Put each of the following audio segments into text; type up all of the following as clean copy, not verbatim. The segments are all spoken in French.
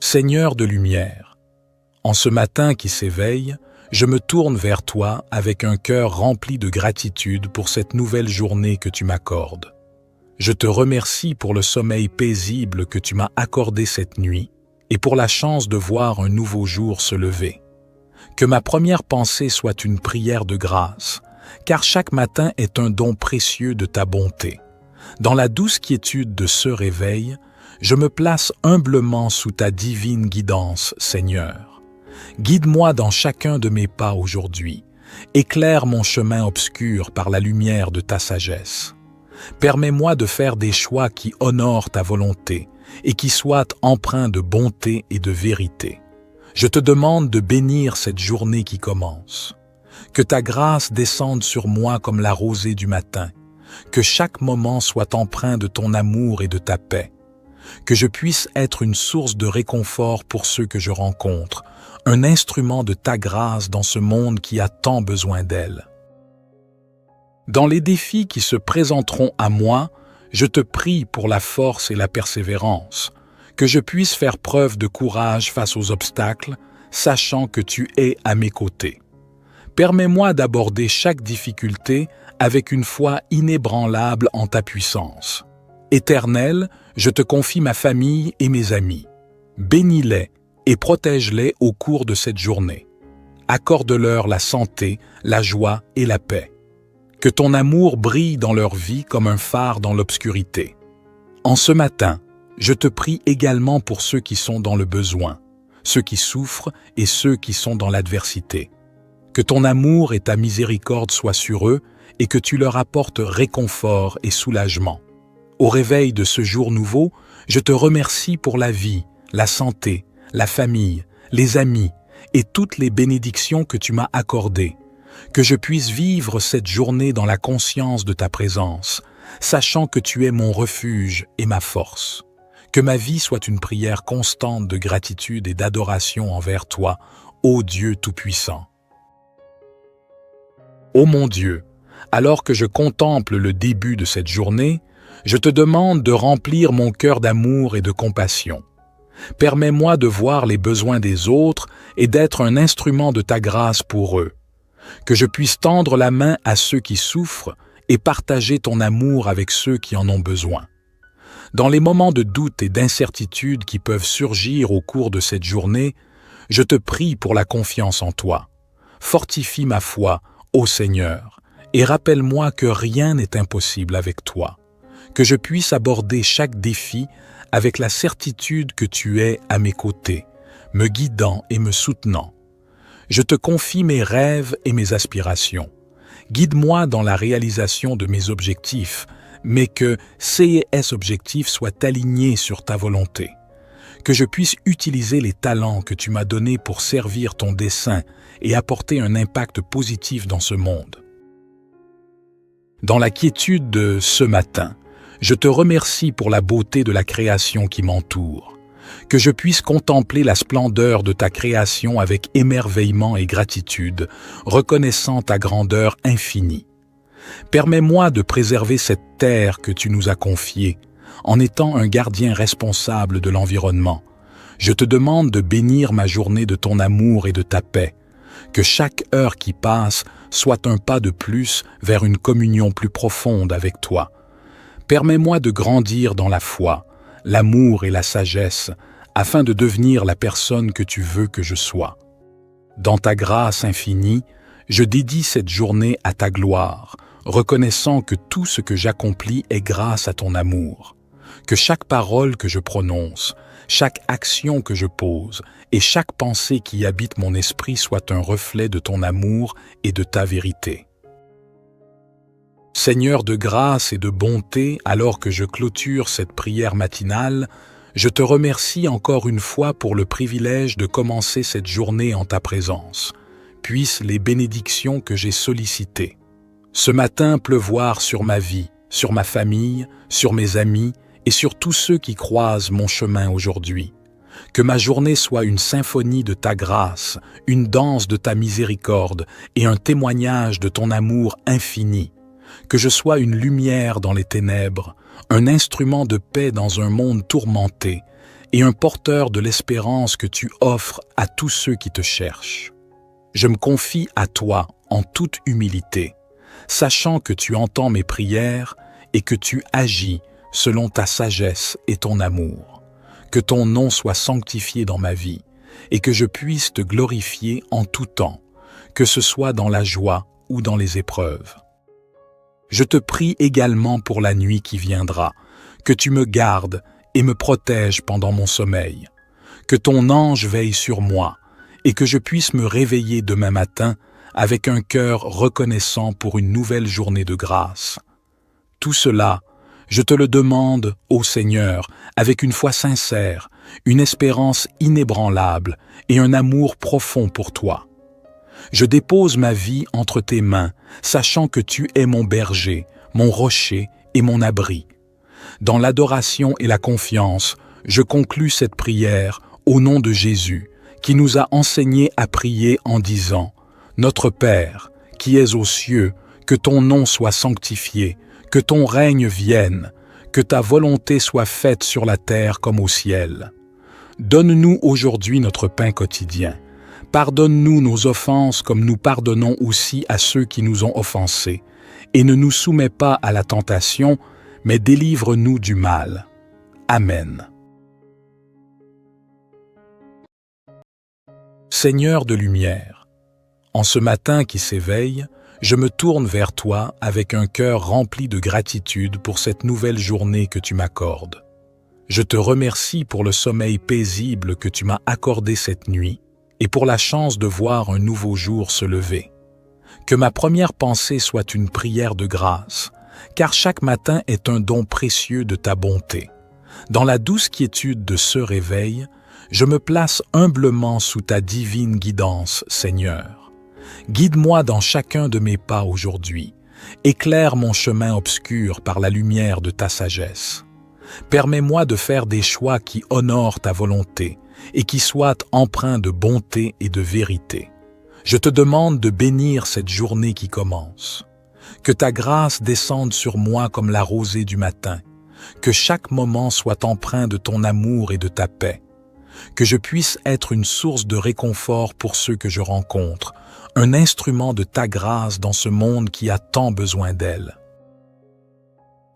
Seigneur de lumière, en ce matin qui s'éveille, je me tourne vers toi avec un cœur rempli de gratitude pour cette nouvelle journée que tu m'accordes. Je te remercie pour le sommeil paisible que tu m'as accordé cette nuit et pour la chance de voir un nouveau jour se lever. Que ma première pensée soit une prière de grâce, car chaque matin est un don précieux de ta bonté. Dans la douce quiétude de ce réveil, je me place humblement sous ta divine guidance, Seigneur. Guide-moi dans chacun de mes pas aujourd'hui. Éclaire mon chemin obscur par la lumière de ta sagesse. Permets-moi de faire des choix qui honorent ta volonté et qui soient empreints de bonté et de vérité. Je te demande de bénir cette journée qui commence. Que ta grâce descende sur moi comme la rosée du matin. Que chaque moment soit empreint de ton amour et de ta paix. Que je puisse être une source de réconfort pour ceux que je rencontre, un instrument de ta grâce dans ce monde qui a tant besoin d'elle. Dans les défis qui se présenteront à moi, je te prie pour la force et la persévérance, que je puisse faire preuve de courage face aux obstacles, sachant que tu es à mes côtés. Permets-moi d'aborder chaque difficulté avec une foi inébranlable en ta puissance. Éternel, je te confie ma famille et mes amis. Bénis-les et protège-les au cours de cette journée. Accorde-leur la santé, la joie et la paix. Que ton amour brille dans leur vie comme un phare dans l'obscurité. En ce matin, je te prie également pour ceux qui sont dans le besoin, ceux qui souffrent et ceux qui sont dans l'adversité. Que ton amour et ta miséricorde soient sur eux et que tu leur apportes réconfort et soulagement. Au réveil de ce jour nouveau, je te remercie pour la vie, la santé, la famille, les amis et toutes les bénédictions que tu m'as accordées. Que je puisse vivre cette journée dans la conscience de ta présence, sachant que tu es mon refuge et ma force. Que ma vie soit une prière constante de gratitude et d'adoration envers toi, ô Dieu Tout-Puissant. Ô mon Dieu, alors que je contemple le début de cette journée, je te demande de remplir mon cœur d'amour et de compassion. Permets-moi de voir les besoins des autres et d'être un instrument de ta grâce pour eux. Que je puisse tendre la main à ceux qui souffrent et partager ton amour avec ceux qui en ont besoin. Dans les moments de doute et d'incertitude qui peuvent surgir au cours de cette journée, je te prie pour la confiance en toi. Fortifie ma foi, ô Seigneur, et rappelle-moi que rien n'est impossible avec toi. Que je puisse aborder chaque défi avec la certitude que tu es à mes côtés, me guidant et me soutenant. Je te confie mes rêves et mes aspirations. Guide-moi dans la réalisation de mes objectifs, mais que ces objectifs soient alignés sur ta volonté. Que je puisse utiliser les talents que tu m'as donnés pour servir ton dessein et apporter un impact positif dans ce monde. Dans la quiétude de ce matin, je te remercie pour la beauté de la création qui m'entoure. Que je puisse contempler la splendeur de ta création avec émerveillement et gratitude, reconnaissant ta grandeur infinie. Permets-moi de préserver cette terre que tu nous as confiée, en étant un gardien responsable de l'environnement. Je te demande de bénir ma journée de ton amour et de ta paix. Que chaque heure qui passe soit un pas de plus vers une communion plus profonde avec toi. Permets-moi de grandir dans la foi, l'amour et la sagesse, afin de devenir la personne que tu veux que je sois. Dans ta grâce infinie, je dédie cette journée à ta gloire, reconnaissant que tout ce que j'accomplis est grâce à ton amour. Que chaque parole que je prononce, chaque action que je pose et chaque pensée qui habite mon esprit soit un reflet de ton amour et de ta vérité. Seigneur de grâce et de bonté, alors que je clôture cette prière matinale, je te remercie encore une fois pour le privilège de commencer cette journée en ta présence. Puissent les bénédictions que j'ai sollicitées ce matin pleuvoir sur ma vie, sur ma famille, sur mes amis et sur tous ceux qui croisent mon chemin aujourd'hui. Que ma journée soit une symphonie de ta grâce, une danse de ta miséricorde et un témoignage de ton amour infini. Que je sois une lumière dans les ténèbres, un instrument de paix dans un monde tourmenté, et un porteur de l'espérance que tu offres à tous ceux qui te cherchent. Je me confie à toi en toute humilité, sachant que tu entends mes prières et que tu agis selon ta sagesse et ton amour. Que ton nom soit sanctifié dans ma vie et que je puisse te glorifier en tout temps, que ce soit dans la joie ou dans les épreuves. Je te prie également pour la nuit qui viendra, que tu me gardes et me protèges pendant mon sommeil, que ton ange veille sur moi et que je puisse me réveiller demain matin avec un cœur reconnaissant pour une nouvelle journée de grâce. Tout cela, je te le demande, ô Seigneur, avec une foi sincère, une espérance inébranlable et un amour profond pour toi. Je dépose ma vie entre tes mains, sachant que tu es mon berger, mon rocher et mon abri. Dans l'adoration et la confiance, je conclus cette prière au nom de Jésus, qui nous a enseigné à prier en disant « Notre Père, qui es aux cieux, que ton nom soit sanctifié, que ton règne vienne, que ta volonté soit faite sur la terre comme au ciel. Donne-nous aujourd'hui notre pain quotidien. Pardonne-nous nos offenses comme nous pardonnons aussi à ceux qui nous ont offensés. Et ne nous soumets pas à la tentation, mais délivre-nous du mal. Amen. Seigneur de lumière, en ce matin qui s'éveille, je me tourne vers toi avec un cœur rempli de gratitude pour cette nouvelle journée que tu m'accordes. Je te remercie pour le sommeil paisible que tu m'as accordé cette nuit et pour la chance de voir un nouveau jour se lever. Que ma première pensée soit une prière de grâce, car chaque matin est un don précieux de ta bonté. Dans la douce quiétude de ce réveil, je me place humblement sous ta divine guidance, Seigneur. Guide-moi dans chacun de mes pas aujourd'hui. Éclaire mon chemin obscur par la lumière de ta sagesse. Permets-moi de faire des choix qui honorent ta volonté et qui soient empreints de bonté et de vérité. Je te demande de bénir cette journée qui commence. Que ta grâce descende sur moi comme la rosée du matin. Que chaque moment soit empreint de ton amour et de ta paix. Que je puisse être une source de réconfort pour ceux que je rencontre, un instrument de ta grâce dans ce monde qui a tant besoin d'elle.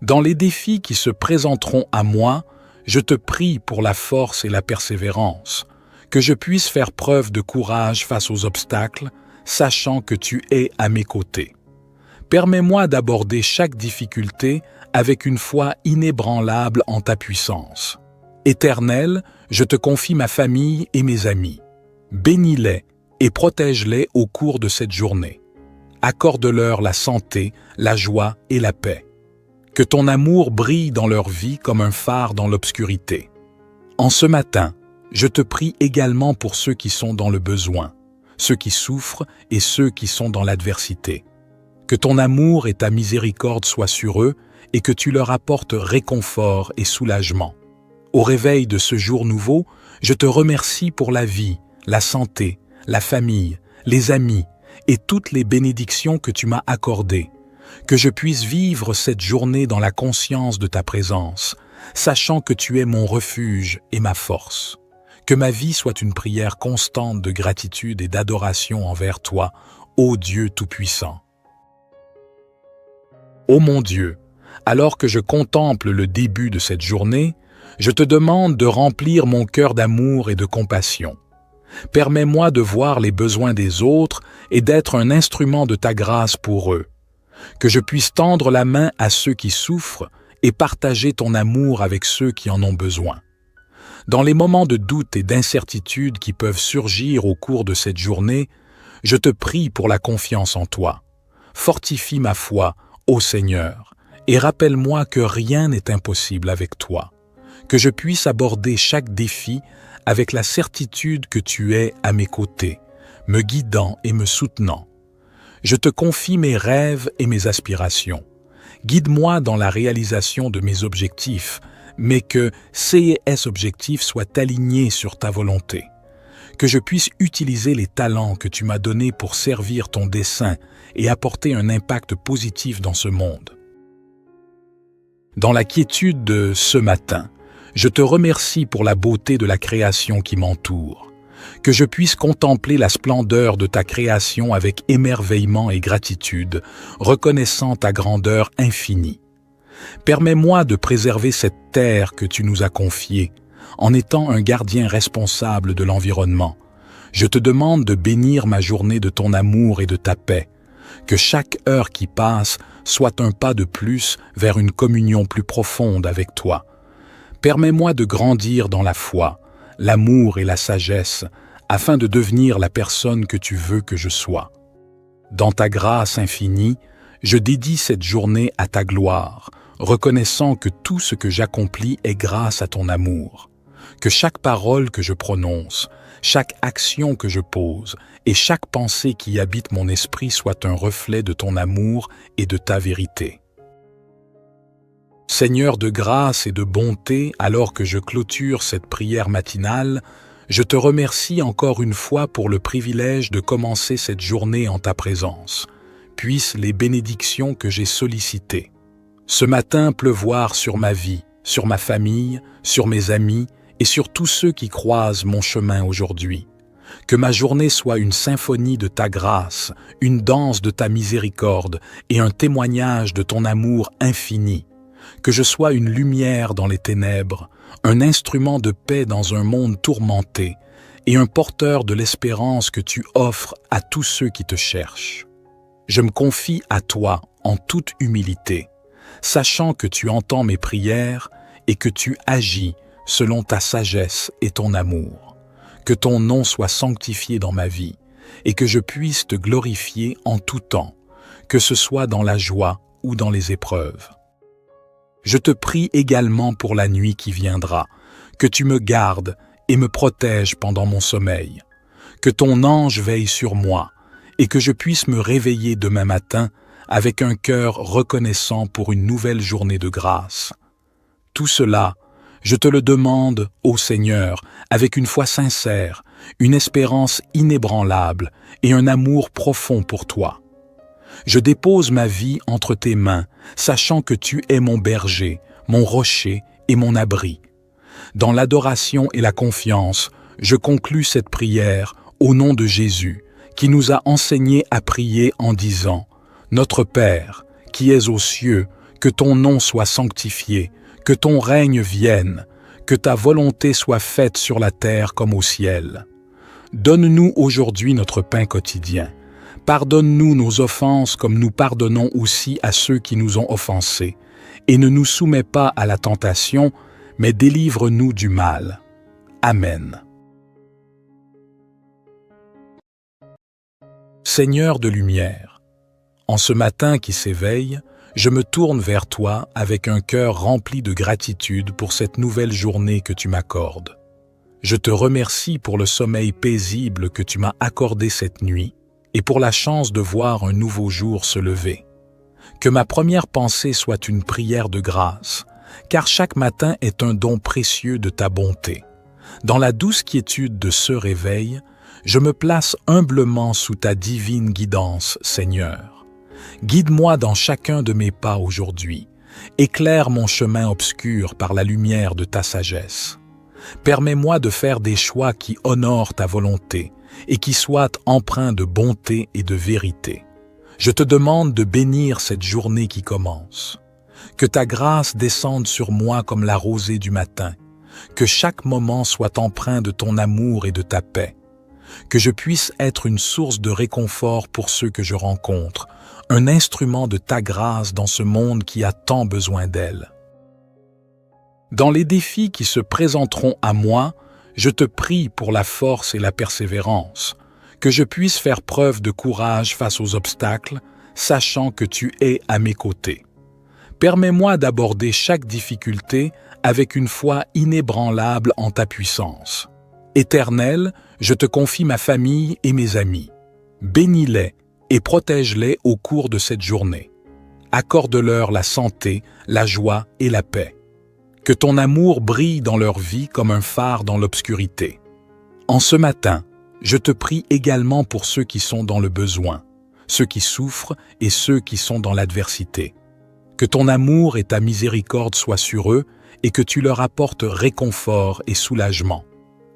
Dans les défis qui se présenteront à moi, je te prie pour la force et la persévérance, que je puisse faire preuve de courage face aux obstacles, sachant que tu es à mes côtés. Permets-moi d'aborder chaque difficulté avec une foi inébranlable en ta puissance. Éternel, je te confie ma famille et mes amis. Bénis-les et protège-les au cours de cette journée. Accorde-leur la santé, la joie et la paix. Que ton amour brille dans leur vie comme un phare dans l'obscurité. En ce matin, je te prie également pour ceux qui sont dans le besoin, ceux qui souffrent et ceux qui sont dans l'adversité. Que ton amour et ta miséricorde soient sur eux et que tu leur apportes réconfort et soulagement. Au réveil de ce jour nouveau, je te remercie pour la vie, la santé, la famille, les amis et toutes les bénédictions que tu m'as accordées. Que je puisse vivre cette journée dans la conscience de ta présence, sachant que tu es mon refuge et ma force. Que ma vie soit une prière constante de gratitude et d'adoration envers toi, ô Dieu Tout-Puissant. Ô mon Dieu, alors que je contemple le début de cette journée, je te demande de remplir mon cœur d'amour et de compassion. Permets-moi de voir les besoins des autres et d'être un instrument de ta grâce pour eux. Que je puisse tendre la main à ceux qui souffrent et partager ton amour avec ceux qui en ont besoin. Dans les moments de doute et d'incertitude qui peuvent surgir au cours de cette journée, je te prie pour la confiance en toi. Fortifie ma foi, ô Seigneur, et rappelle-moi que rien n'est impossible avec toi. Que je puisse aborder chaque défi avec la certitude que tu es à mes côtés, me guidant et me soutenant. Je te confie mes rêves et mes aspirations. Guide-moi dans la réalisation de mes objectifs, mais que ces objectifs soient alignés sur ta volonté. Que je puisse utiliser les talents que tu m'as donnés pour servir ton dessein et apporter un impact positif dans ce monde. Dans la quiétude de ce matin, Je te remercie pour la beauté de la création qui m'entoure, que je puisse contempler la splendeur de ta création avec émerveillement et gratitude, reconnaissant ta grandeur infinie. Permets-moi de préserver cette terre que tu nous as confiée, en étant un gardien responsable de l'environnement. Je te demande de bénir ma journée de ton amour et de ta paix, que chaque heure qui passe soit un pas de plus vers une communion plus profonde avec toi. Permets-moi de grandir dans la foi, l'amour et la sagesse, afin de devenir la personne que tu veux que je sois. Dans ta grâce infinie, je dédie cette journée à ta gloire, reconnaissant que tout ce que j'accomplis est grâce à ton amour. Que chaque parole que je prononce, chaque action que je pose et chaque pensée qui habite mon esprit soit un reflet de ton amour et de ta vérité. Seigneur de grâce et de bonté, alors que je clôture cette prière matinale, je te remercie encore une fois pour le privilège de commencer cette journée en ta présence. Puissent les bénédictions que j'ai sollicitées ce matin pleuvoir sur ma vie, sur ma famille, sur mes amis et sur tous ceux qui croisent mon chemin aujourd'hui. Que ma journée soit une symphonie de ta grâce, une danse de ta miséricorde et un témoignage de ton amour infini. Que je sois une lumière dans les ténèbres, un instrument de paix dans un monde tourmenté et un porteur de l'espérance que tu offres à tous ceux qui te cherchent. Je me confie à toi en toute humilité, sachant que tu entends mes prières et que tu agis selon ta sagesse et ton amour. Que ton nom soit sanctifié dans ma vie et que je puisse te glorifier en tout temps, que ce soit dans la joie ou dans les épreuves. Je te prie également pour la nuit qui viendra, que tu me gardes et me protèges pendant mon sommeil, que ton ange veille sur moi et que je puisse me réveiller demain matin avec un cœur reconnaissant pour une nouvelle journée de grâce. Tout cela, je te le demande, ô Seigneur, avec une foi sincère, une espérance inébranlable et un amour profond pour toi. Je dépose ma vie entre tes mains, sachant que tu es mon berger, mon rocher et mon abri. Dans l'adoration et la confiance, je conclus cette prière au nom de Jésus, qui nous a enseigné à prier en disant « Notre Père, qui es aux cieux, que ton nom soit sanctifié, que ton règne vienne, que ta volonté soit faite sur la terre comme au ciel. Donne-nous aujourd'hui notre pain quotidien. Pardonne-nous nos offenses comme nous pardonnons aussi à ceux qui nous ont offensés. Et ne nous soumets pas à la tentation, mais délivre-nous du mal. Amen. Seigneur de lumière, en ce matin qui s'éveille, je me tourne vers toi avec un cœur rempli de gratitude pour cette nouvelle journée que tu m'accordes. Je te remercie pour le sommeil paisible que tu m'as accordé cette nuit et pour la chance de voir un nouveau jour se lever. Que ma première pensée soit une prière de grâce, car chaque matin est un don précieux de ta bonté. Dans la douce quiétude de ce réveil, je me place humblement sous ta divine guidance, Seigneur. Guide-moi dans chacun de mes pas aujourd'hui. Éclaire mon chemin obscur par la lumière de ta sagesse. Permets-moi de faire des choix qui honorent ta volonté et qui soient empreints de bonté et de vérité. Je te demande de bénir cette journée qui commence. Que ta grâce descende sur moi comme la rosée du matin. Que chaque moment soit empreint de ton amour et de ta paix. Que je puisse être une source de réconfort pour ceux que je rencontre, un instrument de ta grâce dans ce monde qui a tant besoin d'elle. Dans les défis qui se présenteront à moi, je te prie pour la force et la persévérance, que je puisse faire preuve de courage face aux obstacles, sachant que tu es à mes côtés. Permets-moi d'aborder chaque difficulté avec une foi inébranlable en ta puissance. Éternel, je te confie ma famille et mes amis. Bénis-les et protège-les au cours de cette journée. Accorde-leur la santé, la joie et la paix. Que ton amour brille dans leur vie comme un phare dans l'obscurité. En ce matin, je te prie également pour ceux qui sont dans le besoin, ceux qui souffrent et ceux qui sont dans l'adversité. Que ton amour et ta miséricorde soient sur eux et que tu leur apportes réconfort et soulagement.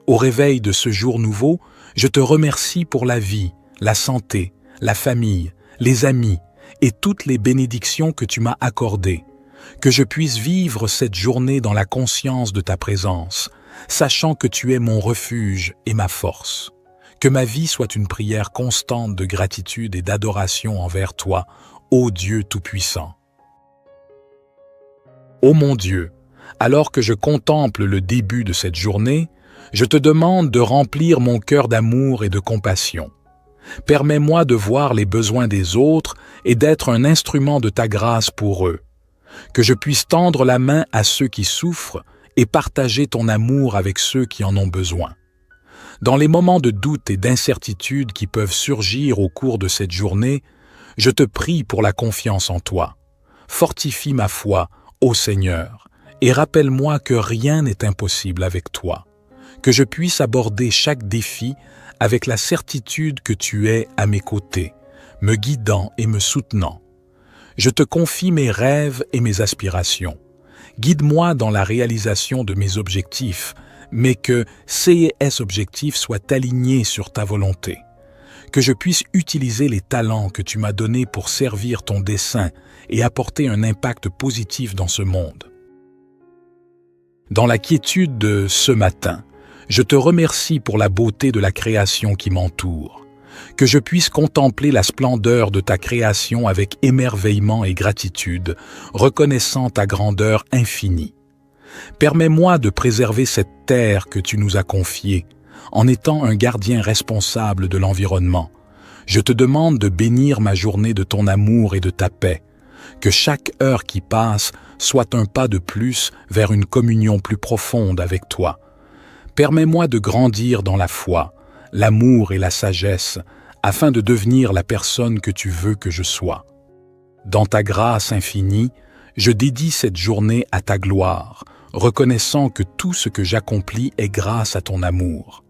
Au réveil de ce jour nouveau, je te remercie pour la vie, la santé, la famille, les amis et toutes les bénédictions que tu m'as accordées. Que je puisse vivre cette journée dans la conscience de ta présence, sachant que tu es mon refuge et ma force. Que ma vie soit une prière constante de gratitude et d'adoration envers toi, ô Dieu Tout-Puissant. Ô mon Dieu, alors que je contemple le début de cette journée, je te demande de remplir mon cœur d'amour et de compassion. Permets-moi de voir les besoins des autres et d'être un instrument de ta grâce pour eux. Que je puisse tendre la main à ceux qui souffrent et partager ton amour avec ceux qui en ont besoin. Dans les moments de doute et d'incertitude qui peuvent surgir au cours de cette journée, je te prie pour la confiance en toi. Fortifie ma foi, ô Seigneur, et rappelle-moi que rien n'est impossible avec toi. Que je puisse aborder chaque défi avec la certitude que tu es à mes côtés, me guidant et me soutenant. Je te confie mes rêves et mes aspirations. Guide-moi dans la réalisation de mes objectifs, mais que ces objectifs soient alignés sur ta volonté. Que je puisse utiliser les talents que tu m'as donnés pour servir ton dessein et apporter un impact positif dans ce monde. Dans la quiétude de ce matin, je te remercie pour la beauté de la création qui m'entoure. Que je puisse contempler la splendeur de ta création avec émerveillement et gratitude, reconnaissant ta grandeur infinie. Permets-moi de préserver cette terre que tu nous as confiée, en étant un gardien responsable de l'environnement. Je te demande de bénir ma journée de ton amour et de ta paix. Que chaque heure qui passe soit un pas de plus vers une communion plus profonde avec toi. Permets-moi de grandir dans la foi, l'amour et la sagesse, afin de devenir la personne que tu veux que je sois. Dans ta grâce infinie, je dédie cette journée à ta gloire, reconnaissant que tout ce que j'accomplis est grâce à ton amour.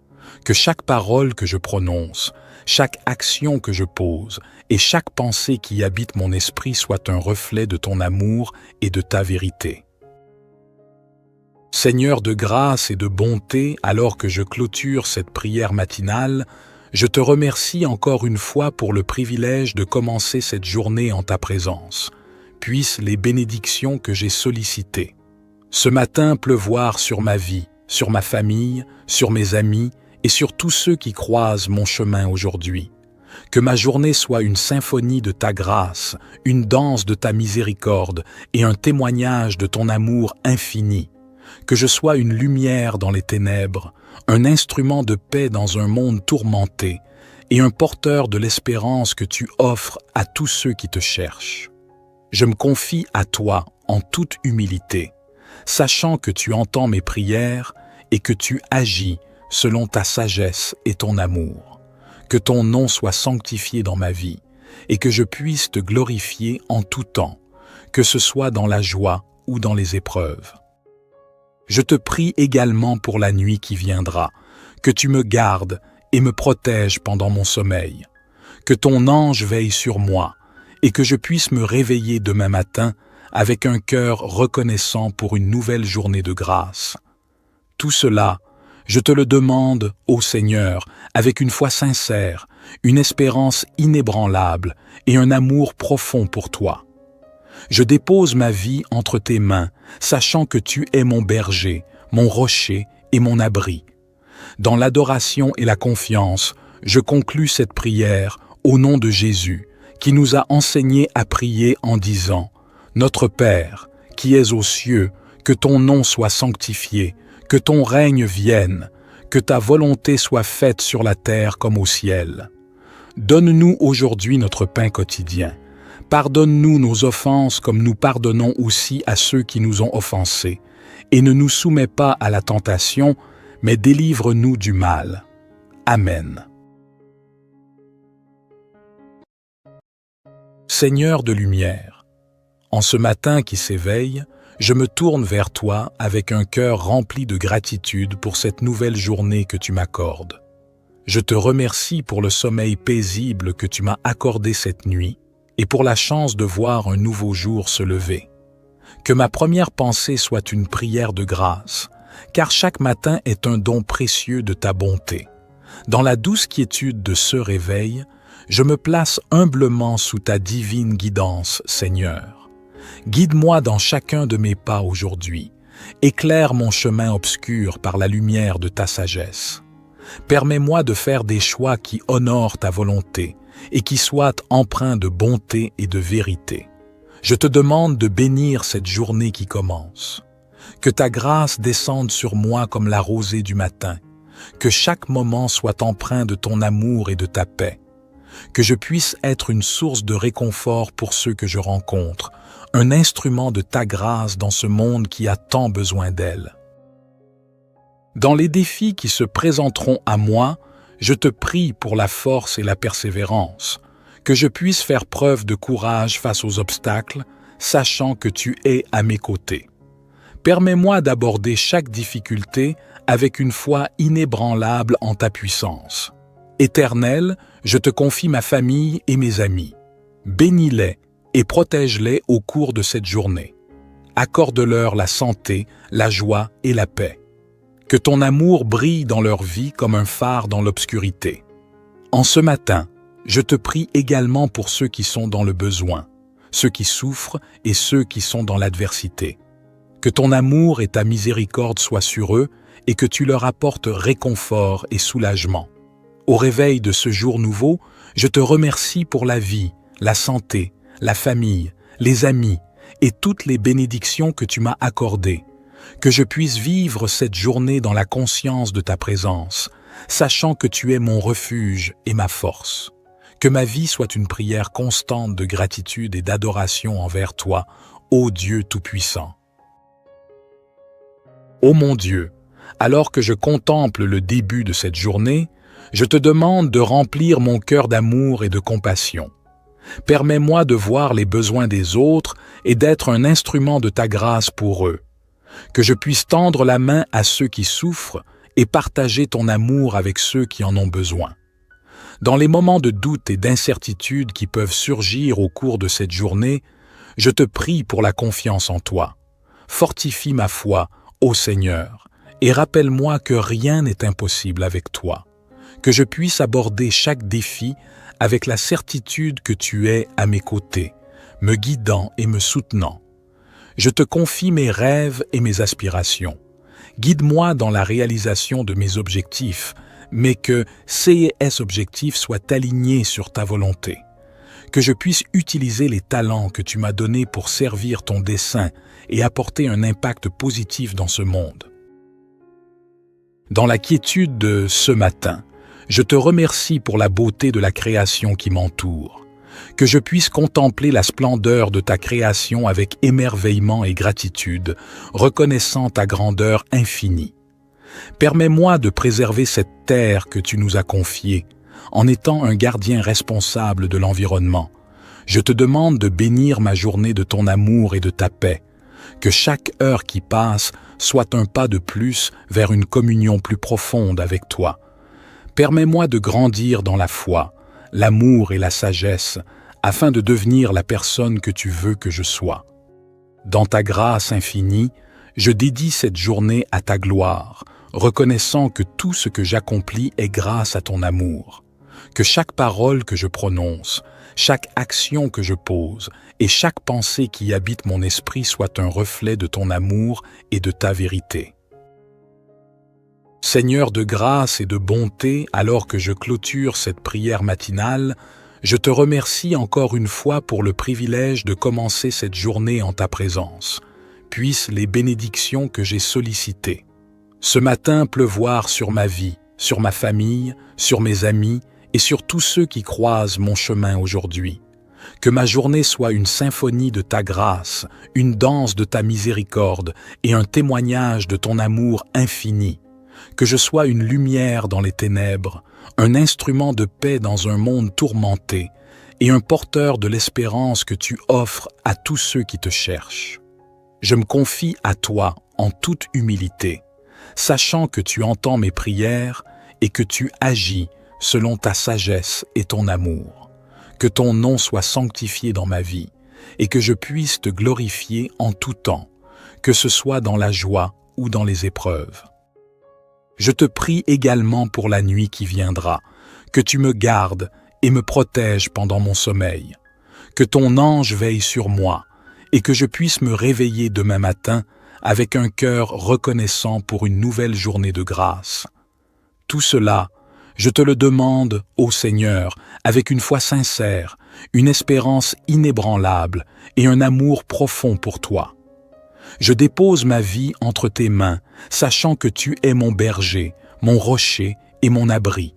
Que chaque parole que je prononce, chaque action que je pose et chaque pensée qui habite mon esprit soit un reflet de ton amour et de ta vérité. Seigneur de grâce et de bonté, alors que je clôture cette prière matinale, je te remercie encore une fois pour le privilège de commencer cette journée en ta présence. Puissent les bénédictions que j'ai sollicitées ce matin pleuvoir sur ma vie, sur ma famille, sur mes amis et sur tous ceux qui croisent mon chemin aujourd'hui. Que ma journée soit une symphonie de ta grâce, une danse de ta miséricorde et un témoignage de ton amour infini. Que je sois une lumière dans les ténèbres, un instrument de paix dans un monde tourmenté et un porteur de l'espérance que tu offres à tous ceux qui te cherchent. Je me confie à toi en toute humilité, sachant que tu entends mes prières et que tu agis selon ta sagesse et ton amour. Que ton nom soit sanctifié dans ma vie et que je puisse te glorifier en tout temps, que ce soit dans la joie ou dans les épreuves. Je te prie également pour la nuit qui viendra, que tu me gardes et me protèges pendant mon sommeil, que ton ange veille sur moi et que je puisse me réveiller demain matin avec un cœur reconnaissant pour une nouvelle journée de grâce. Tout cela, je te le demande, ô Seigneur, avec une foi sincère, une espérance inébranlable et un amour profond pour toi. Je dépose ma vie entre tes mains, sachant que tu es mon berger, mon rocher et mon abri. Dans l'adoration et la confiance, je conclus cette prière au nom de Jésus, qui nous a enseigné à prier en disant « Notre Père, qui es aux cieux, que ton nom soit sanctifié, que ton règne vienne, que ta volonté soit faite sur la terre comme au ciel. Donne-nous aujourd'hui notre pain quotidien. Pardonne-nous nos offenses comme nous pardonnons aussi à ceux qui nous ont offensés. Et ne nous soumets pas à la tentation, mais délivre-nous du mal. Amen. Seigneur de lumière, en ce matin qui s'éveille, je me tourne vers toi avec un cœur rempli de gratitude pour cette nouvelle journée que tu m'accordes. Je te remercie pour le sommeil paisible que tu m'as accordé cette nuit et pour la chance de voir un nouveau jour se lever. Que ma première pensée soit une prière de grâce, car chaque matin est un don précieux de ta bonté. Dans la douce quiétude de ce réveil, je me place humblement sous ta divine guidance, Seigneur. Guide-moi dans chacun de mes pas aujourd'hui. Éclaire mon chemin obscur par la lumière de ta sagesse. Permets-moi de faire des choix qui honorent ta volonté et qui soient empreints de bonté et de vérité. Je te demande de bénir cette journée qui commence. Que ta grâce descende sur moi comme la rosée du matin. Que chaque moment soit empreint de ton amour et de ta paix. Que je puisse être une source de réconfort pour ceux que je rencontre, un instrument de ta grâce dans ce monde qui a tant besoin d'elle. Dans les défis qui se présenteront à moi, je te prie pour la force et la persévérance, que je puisse faire preuve de courage face aux obstacles, sachant que tu es à mes côtés. Permets-moi d'aborder chaque difficulté avec une foi inébranlable en ta puissance. Éternel, je te confie ma famille et mes amis. Bénis-les et protège-les au cours de cette journée. Accorde-leur la santé, la joie et la paix. Que ton amour brille dans leur vie comme un phare dans l'obscurité. En ce matin, je te prie également pour ceux qui sont dans le besoin, ceux qui souffrent et ceux qui sont dans l'adversité. Que ton amour et ta miséricorde soient sur eux et que tu leur apportes réconfort et soulagement. Au réveil de ce jour nouveau, je te remercie pour la vie, la santé, la famille, les amis et toutes les bénédictions que tu m'as accordées. Que je puisse vivre cette journée dans la conscience de ta présence, sachant que tu es mon refuge et ma force. Que ma vie soit une prière constante de gratitude et d'adoration envers toi, ô Dieu Tout-Puissant. Ô mon Dieu, alors que je contemple le début de cette journée, je te demande de remplir mon cœur d'amour et de compassion. Permets-moi de voir les besoins des autres et d'être un instrument de ta grâce pour eux. Que je puisse tendre la main à ceux qui souffrent et partager ton amour avec ceux qui en ont besoin. Dans les moments de doute et d'incertitude qui peuvent surgir au cours de cette journée, je te prie pour la confiance en toi. Fortifie ma foi, ô Seigneur, et rappelle-moi que rien n'est impossible avec toi. Que je puisse aborder chaque défi avec la certitude que tu es à mes côtés, me guidant et me soutenant. Je te confie mes rêves et mes aspirations. Guide-moi dans la réalisation de mes objectifs, mais que ces objectifs soient alignés sur ta volonté. Que je puisse utiliser les talents que tu m'as donnés pour servir ton dessein et apporter un impact positif dans ce monde. Dans la quiétude de ce matin, je te remercie pour la beauté de la création qui m'entoure. Que je puisse contempler la splendeur de ta création avec émerveillement et gratitude, reconnaissant ta grandeur infinie. Permets-moi de préserver cette terre que tu nous as confiée, en étant un gardien responsable de l'environnement. Je te demande de bénir ma journée de ton amour et de ta paix. Que chaque heure qui passe soit un pas de plus vers une communion plus profonde avec toi. Permets-moi de grandir dans la foi, l'amour et la sagesse, afin de devenir la personne que tu veux que je sois. Dans ta grâce infinie, je dédie cette journée à ta gloire, reconnaissant que tout ce que j'accomplis est grâce à ton amour. Que chaque parole que je prononce, chaque action que je pose et chaque pensée qui habite mon esprit soit un reflet de ton amour et de ta vérité. Seigneur de grâce et de bonté, alors que je clôture cette prière matinale, je te remercie encore une fois pour le privilège de commencer cette journée en ta présence. Puissent les bénédictions que j'ai sollicitées ce matin pleuvoir sur ma vie, sur ma famille, sur mes amis et sur tous ceux qui croisent mon chemin aujourd'hui. Que ma journée soit une symphonie de ta grâce, une danse de ta miséricorde et un témoignage de ton amour infini. Que je sois une lumière dans les ténèbres, un instrument de paix dans un monde tourmenté et un porteur de l'espérance que tu offres à tous ceux qui te cherchent. Je me confie à toi en toute humilité, sachant que tu entends mes prières et que tu agis selon ta sagesse et ton amour. Que ton nom soit sanctifié dans ma vie et que je puisse te glorifier en tout temps, que ce soit dans la joie ou dans les épreuves. Je te prie également pour la nuit qui viendra, que tu me gardes et me protèges pendant mon sommeil, que ton ange veille sur moi et que je puisse me réveiller demain matin avec un cœur reconnaissant pour une nouvelle journée de grâce. Tout cela, je te le demande, ô Seigneur, avec une foi sincère, une espérance inébranlable et un amour profond pour toi. Je dépose ma vie entre tes mains, sachant que tu es mon berger, mon rocher et mon abri.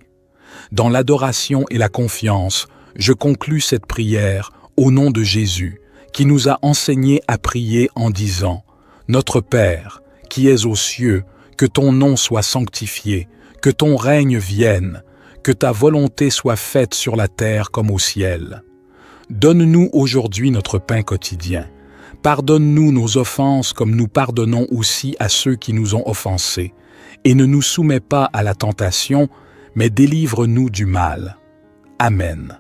Dans l'adoration et la confiance, je conclus cette prière au nom de Jésus, qui nous a enseigné à prier en disant « Notre Père, qui es aux cieux, que ton nom soit sanctifié, que ton règne vienne, que ta volonté soit faite sur la terre comme au ciel. Donne-nous aujourd'hui notre pain quotidien. Pardonne-nous nos offenses comme nous pardonnons aussi à ceux qui nous ont offensés. Et ne nous soumets pas à la tentation, mais délivre-nous du mal. Amen.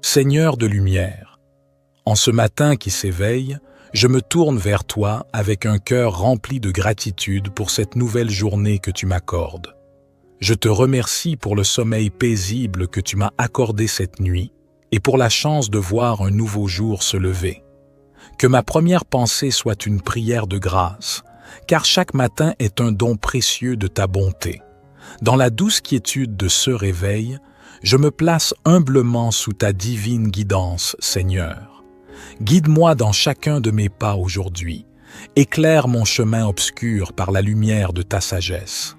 Seigneur de lumière, en ce matin qui s'éveille, je me tourne vers toi avec un cœur rempli de gratitude pour cette nouvelle journée que tu m'accordes. Je te remercie pour le sommeil paisible que tu m'as accordé cette nuit et pour la chance de voir un nouveau jour se lever. Que ma première pensée soit une prière de grâce, car chaque matin est un don précieux de ta bonté. Dans la douce quiétude de ce réveil, je me place humblement sous ta divine guidance, Seigneur. Guide-moi dans chacun de mes pas aujourd'hui. Éclaire mon chemin obscur par la lumière de ta sagesse.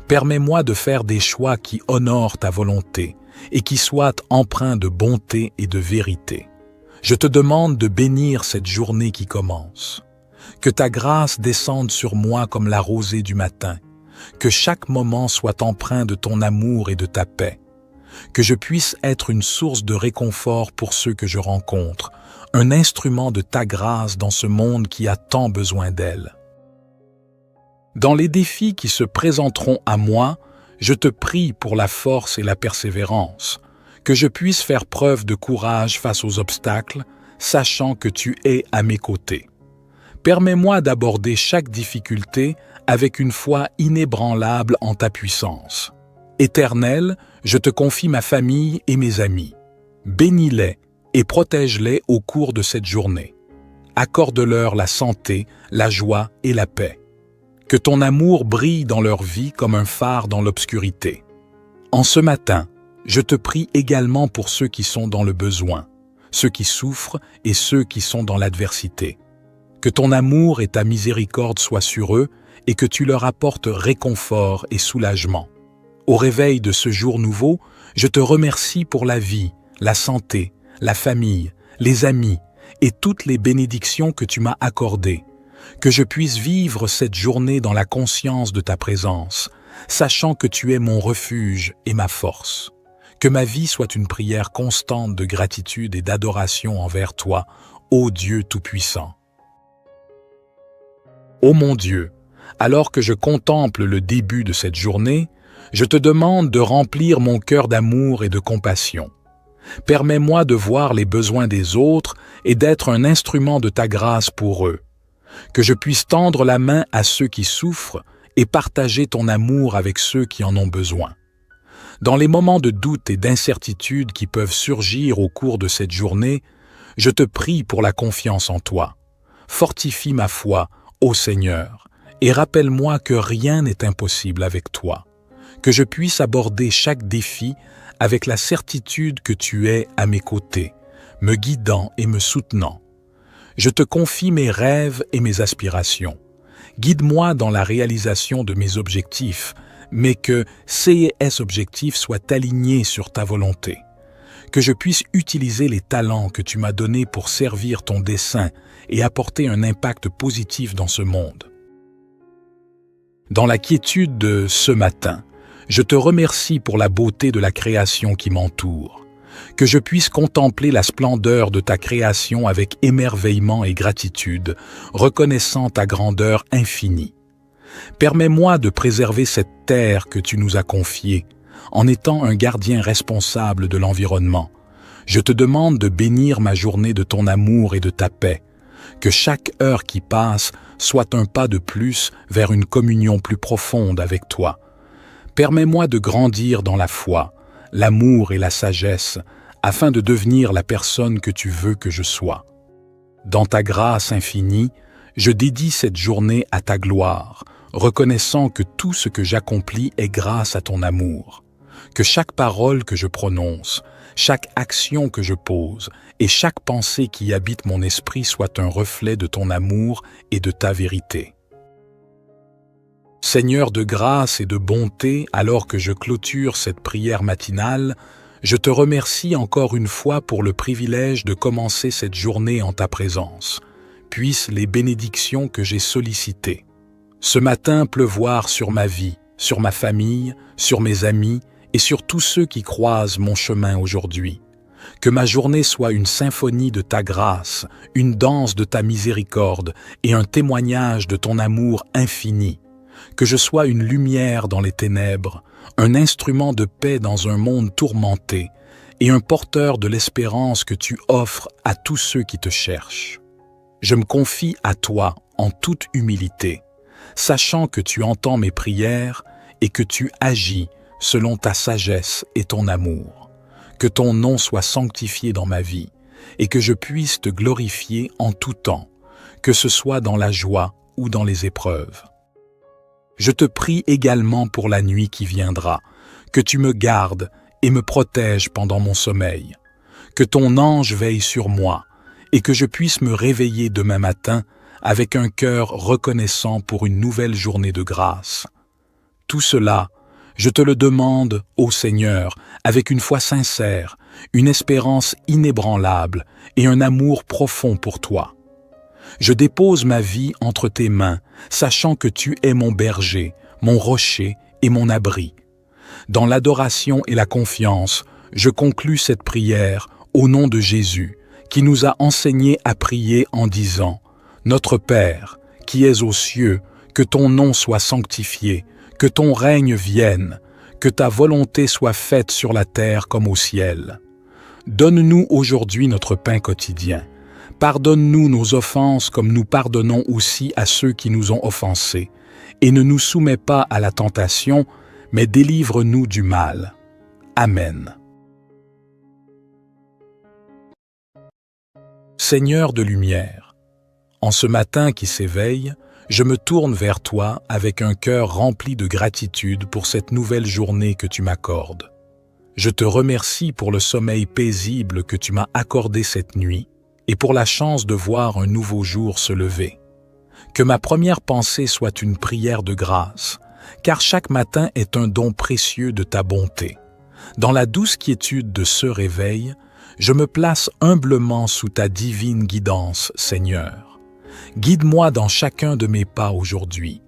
Permets-moi de faire des choix qui honorent ta volonté et qui soient empreints de bonté et de vérité. Je te demande de bénir cette journée qui commence. Que ta grâce descende sur moi comme la rosée du matin. Que chaque moment soit empreint de ton amour et de ta paix. Que je puisse être une source de réconfort pour ceux que je rencontre, un instrument de ta grâce dans ce monde qui a tant besoin d'elle. Dans les défis qui se présenteront à moi, je te prie pour la force et la persévérance, que je puisse faire preuve de courage face aux obstacles, sachant que tu es à mes côtés. Permets-moi d'aborder chaque difficulté avec une foi inébranlable en ta puissance. Éternel, je te confie ma famille et mes amis. Bénis-les et protège-les au cours de cette journée. Accorde-leur la santé, la joie et la paix. Que ton amour brille dans leur vie comme un phare dans l'obscurité. En ce matin, je te prie également pour ceux qui sont dans le besoin, ceux qui souffrent et ceux qui sont dans l'adversité. Que ton amour et ta miséricorde soient sur eux et que tu leur apportes réconfort et soulagement. Au réveil de ce jour nouveau, je te remercie pour la vie, la santé, la famille, les amis et toutes les bénédictions que tu m'as accordées. Que je puisse vivre cette journée dans la conscience de ta présence, sachant que tu es mon refuge et ma force. Que ma vie soit une prière constante de gratitude et d'adoration envers toi, ô Dieu Tout-Puissant. Ô mon Dieu, alors que je contemple le début de cette journée, je te demande de remplir mon cœur d'amour et de compassion. Permets-moi de voir les besoins des autres et d'être un instrument de ta grâce pour eux. Que je puisse tendre la main à ceux qui souffrent et partager ton amour avec ceux qui en ont besoin. Dans les moments de doute et d'incertitude qui peuvent surgir au cours de cette journée, je te prie pour la confiance en toi. Fortifie ma foi, ô Seigneur, et rappelle-moi que rien n'est impossible avec toi. Que je puisse aborder chaque défi avec la certitude que tu es à mes côtés, me guidant et me soutenant. Je te confie mes rêves et mes aspirations. Guide-moi dans la réalisation de mes objectifs, mais que ces objectifs soient alignés sur ta volonté. Que je puisse utiliser les talents que tu m'as donnés pour servir ton dessein et apporter un impact positif dans ce monde. Dans la quiétude de ce matin, je te remercie pour la beauté de la création qui m'entoure. Que je puisse contempler la splendeur de ta création avec émerveillement et gratitude, reconnaissant ta grandeur infinie. Permets-moi de préserver cette terre que tu nous as confiée, en étant un gardien responsable de l'environnement. Je te demande de bénir ma journée de ton amour et de ta paix. Que chaque heure qui passe soit un pas de plus vers une communion plus profonde avec toi. Permets-moi de grandir dans la foi, l'amour et la sagesse, afin de devenir la personne que tu veux que je sois. Dans ta grâce infinie, je dédie cette journée à ta gloire, reconnaissant que tout ce que j'accomplis est grâce à ton amour. Que chaque parole que je prononce, chaque action que je pose et chaque pensée qui habite mon esprit soit un reflet de ton amour et de ta vérité. Seigneur de grâce et de bonté, alors que je clôture cette prière matinale, je te remercie encore une fois pour le privilège de commencer cette journée en ta présence. Puissent les bénédictions que j'ai sollicitées ce matin pleuvoir sur ma vie, sur ma famille, sur mes amis et sur tous ceux qui croisent mon chemin aujourd'hui. Que ma journée soit une symphonie de ta grâce, une danse de ta miséricorde et un témoignage de ton amour infini. Que je sois une lumière dans les ténèbres, un instrument de paix dans un monde tourmenté et un porteur de l'espérance que tu offres à tous ceux qui te cherchent. Je me confie à toi en toute humilité, sachant que tu entends mes prières et que tu agis selon ta sagesse et ton amour. Que ton nom soit sanctifié dans ma vie et que je puisse te glorifier en tout temps, que ce soit dans la joie ou dans les épreuves. Je te prie également pour la nuit qui viendra, que tu me gardes et me protèges pendant mon sommeil, que ton ange veille sur moi et que je puisse me réveiller demain matin avec un cœur reconnaissant pour une nouvelle journée de grâce. Tout cela, je te le demande, ô Seigneur, avec une foi sincère, une espérance inébranlable et un amour profond pour toi. Je dépose ma vie entre tes mains, sachant que tu es mon berger, mon rocher et mon abri. Dans l'adoration et la confiance, je conclus cette prière au nom de Jésus, qui nous a enseigné à prier en disant « Notre Père, qui es aux cieux, que ton nom soit sanctifié, que ton règne vienne, que ta volonté soit faite sur la terre comme au ciel. Donne-nous aujourd'hui notre pain quotidien. Pardonne-nous nos offenses comme nous pardonnons aussi à ceux qui nous ont offensés. Et ne nous soumets pas à la tentation, mais délivre-nous du mal. Amen. Seigneur de lumière, en ce matin qui s'éveille, je me tourne vers toi avec un cœur rempli de gratitude pour cette nouvelle journée que tu m'accordes. Je te remercie pour le sommeil paisible que tu m'as accordé cette nuit et pour la chance de voir un nouveau jour se lever. Que ma première pensée soit une prière de grâce, car chaque matin est un don précieux de ta bonté. Dans la douce quiétude de ce réveil, je me place humblement sous ta divine guidance, Seigneur. Guide-moi dans chacun de mes pas aujourd'hui.